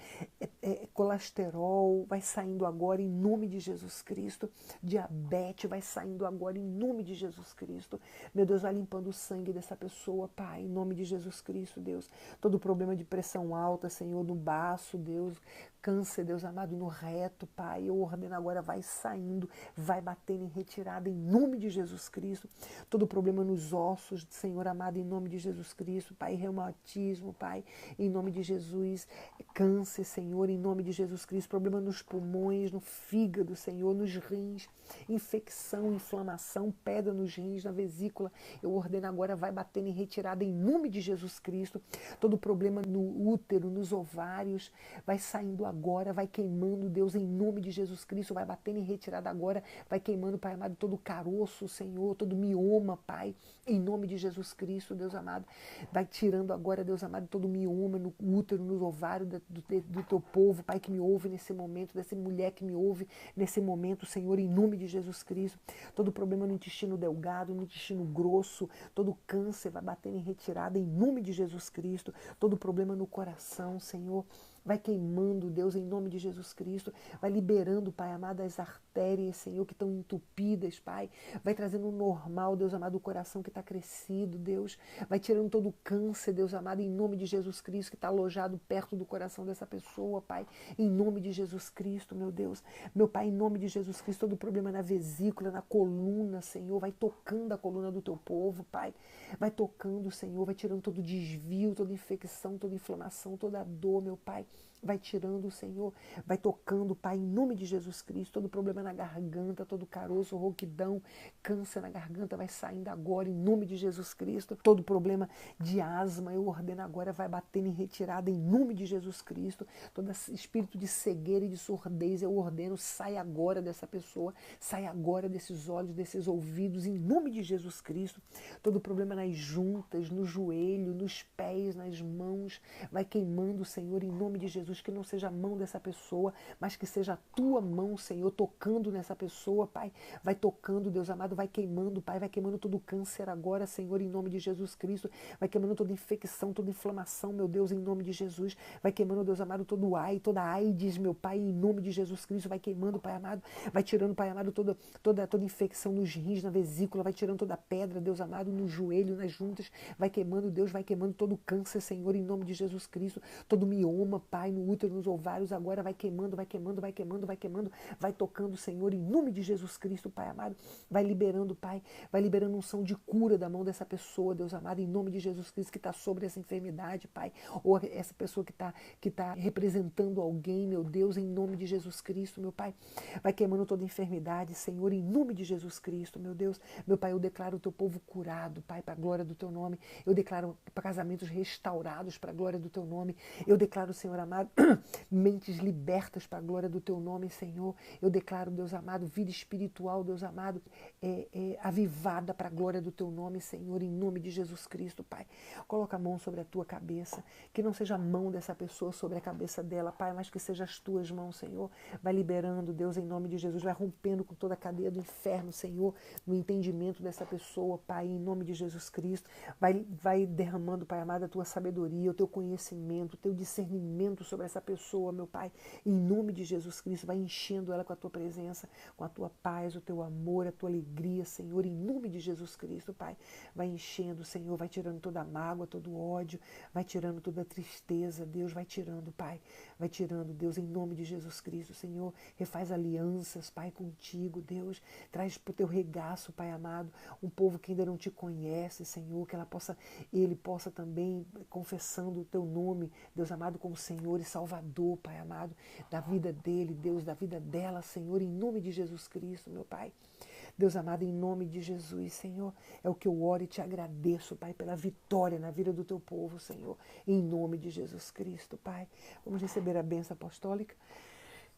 colesterol, vai saindo agora em nome de Jesus Cristo. Diabetes vai saindo agora em nome de Jesus Cristo. Meu Deus, vai limpando o sangue dessa pessoa, Pai, em nome de Jesus Cristo, Deus. Todo problema de pressão alta, Senhor, no baço, Deus, câncer, Deus amado, no reto, Pai, eu ordeno agora, vai saindo, vai batendo em retirada, em nome de Jesus Cristo. Todo problema nos ossos, Senhor amado, em nome de Jesus Cristo, Pai, reumatismo, Pai, em nome de Jesus, câncer, Senhor, em nome de Jesus Cristo, problema nos pulmões, no fígado, Senhor, nos rins, infecção, inflamação, pedra nos rins, na vesícula, eu ordeno agora, vai batendo em retirada, em nome de Jesus Cristo. Todo problema no útero, nos ovários, vai saindo agora, agora, vai queimando, Deus, em nome de Jesus Cristo, vai batendo em retirada agora, vai queimando, Pai amado, todo caroço, Senhor, todo mioma, Pai, em nome de Jesus Cristo, Deus amado, vai tirando agora, Deus amado, todo mioma no útero, no ovário do teu povo, Pai, que me ouve nesse momento, dessa mulher que me ouve nesse momento, Senhor, em nome de Jesus Cristo, todo problema no intestino delgado, no intestino grosso, todo câncer vai batendo em retirada, em nome de Jesus Cristo, todo problema no coração, Senhor, vai queimando, Deus, em nome de Jesus Cristo, vai liberando, Pai amado, as artérias, Senhor, que estão entupidas, Pai, vai trazendo o normal, Deus amado, o coração que está crescido, Deus, vai tirando todo o câncer, Deus amado, em nome de Jesus Cristo, que está alojado perto do coração dessa pessoa, Pai, em nome de Jesus Cristo, meu Deus, meu Pai, em nome de Jesus Cristo, todo problema na vesícula, na coluna, Senhor, vai tocando a coluna do teu povo, Pai, vai tocando, Senhor, vai tirando todo desvio, toda infecção, toda inflamação, toda dor, meu Pai, vai tirando, Senhor, vai tocando, Pai, em nome de Jesus Cristo, todo problema na garganta, todo caroço, rouquidão, câncer na garganta vai saindo agora, em nome de Jesus Cristo, todo problema de asma, eu ordeno agora, vai batendo em retirada, em nome de Jesus Cristo, todo espírito de cegueira e de surdez, eu ordeno, sai agora dessa pessoa, sai agora desses olhos, desses ouvidos, em nome de Jesus Cristo, todo problema nas juntas, no joelho, nos pés, nas mãos, vai queimando, Senhor, em nome de Jesus, que não seja a mão dessa pessoa, mas que seja a tua mão, Senhor, tocando nessa pessoa, Pai, vai tocando, Deus amado, vai queimando, Pai, vai queimando todo o câncer agora, Senhor, em nome de Jesus Cristo, vai queimando toda infecção, toda inflamação, meu Deus, em nome de Jesus, vai queimando, Deus amado, todo o AIDS, toda a AIDS, meu Pai, em nome de Jesus Cristo, vai queimando, Pai amado, vai tirando, Pai amado, toda infecção nos rins, na vesícula, vai tirando toda a pedra, Deus amado, no joelho, nas juntas, vai queimando, Deus, vai queimando todo o câncer, Senhor, em nome de Jesus Cristo, todo mioma, Pai, no útero, nos ovários, agora vai queimando, vai queimando, vai queimando, vai queimando, vai tocando, Senhor, em nome de Jesus Cristo, Pai amado, vai liberando, Pai, vai liberando unção de cura da mão dessa pessoa, Deus amado, em nome de Jesus Cristo, que está sobre essa enfermidade, Pai, ou essa pessoa que tá representando alguém, meu Deus, em nome de Jesus Cristo, meu Pai, vai queimando toda enfermidade, Senhor, em nome de Jesus Cristo, meu Deus, meu Pai, eu declaro o teu povo curado, Pai, para a glória do teu nome, eu declaro casamentos restaurados para a glória do teu nome, eu declaro, Senhor amado, mentes libertas para a glória do teu nome, Senhor. Eu declaro, Deus amado, vida espiritual, Deus amado, avivada para a glória do teu nome, Senhor, em nome de Jesus Cristo, Pai. Coloca a mão sobre a tua cabeça, que não seja a mão dessa pessoa sobre a cabeça dela, Pai, mas que seja as tuas mãos, Senhor. Vai liberando, Deus, em nome de Jesus, vai rompendo com toda a cadeia do inferno, Senhor, no entendimento dessa pessoa, Pai, em nome de Jesus Cristo. Vai derramando, Pai amado, a tua sabedoria, o teu conhecimento, o teu discernimento sobre essa pessoa, meu Pai, em nome de Jesus Cristo, vai enchendo ela com a tua presença, com a tua paz, o teu amor, a tua alegria, Senhor, em nome de Jesus Cristo, Pai, vai enchendo, Senhor, vai tirando toda a mágoa, todo o ódio, vai tirando toda a tristeza, Deus, vai tirando, Pai, vai tirando, Deus, em nome de Jesus Cristo, Senhor, refaz alianças, Pai, contigo, Deus, traz para o teu regaço, Pai amado, um povo que ainda não te conhece, Senhor, que ele possa também, confessando o teu nome, Deus amado, como Senhor e Salvador, Pai amado, da vida dele, Deus, da vida dela, Senhor, em nome de Jesus Cristo, meu Pai. Deus amado, em nome de Jesus, Senhor, é o que eu oro e te agradeço, Pai, pela vitória na vida do teu povo, Senhor, em nome de Jesus Cristo, Pai. Vamos receber a bênção apostólica,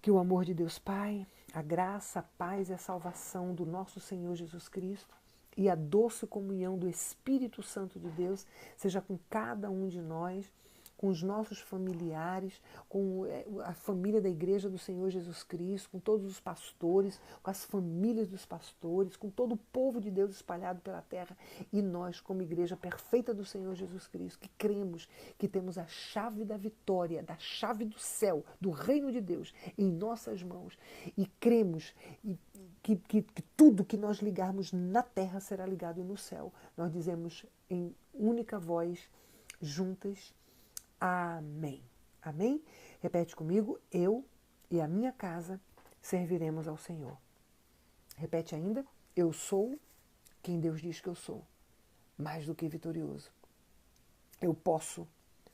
que o amor de Deus Pai, a graça, a paz e a salvação do nosso Senhor Jesus Cristo e a doce comunhão do Espírito Santo de Deus seja com cada um de nós, com os nossos familiares, com a família da Igreja do Senhor Jesus Cristo, com todos os pastores, com as famílias dos pastores, com todo o povo de Deus espalhado pela terra e nós, como Igreja perfeita do Senhor Jesus Cristo, que cremos que temos a chave da vitória, da chave do céu, do reino de Deus em nossas mãos e cremos que tudo que nós ligarmos na terra será ligado no céu. Nós dizemos em única voz, juntas, amém. Amém? Repete comigo, eu e a minha casa serviremos ao Senhor. Repete ainda, eu sou quem Deus diz que eu sou, mais do que vitorioso. Eu posso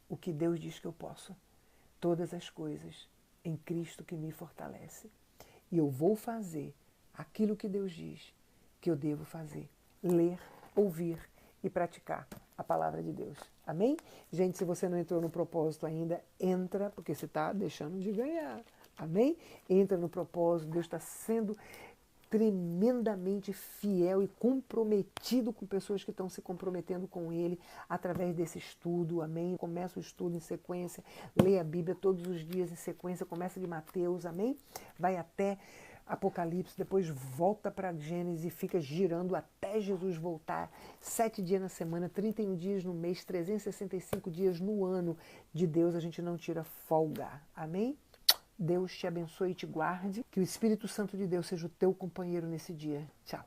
o que Deus diz que eu posso, todas as coisas em Cristo que me fortalece. E eu vou fazer aquilo que Deus diz que eu devo fazer, ler, ouvir e praticar a palavra de Deus. Amém? Gente, se você não entrou no propósito ainda, entra, porque você está deixando de ganhar. Amém? Entra no propósito, Deus está sendo tremendamente fiel e comprometido com pessoas que estão se comprometendo com Ele através desse estudo, amém? Começa o estudo em sequência, lê a Bíblia todos os dias em sequência, começa de Mateus, amém? Vai até Apocalipse, depois volta para Gênesis e fica girando até Jesus voltar. 7 dias na semana, 31 dias no mês, 365 dias no ano. De Deus a gente não tira folga, amém? Deus te abençoe e te guarde. Que o Espírito Santo de Deus seja o teu companheiro nesse dia. Tchau.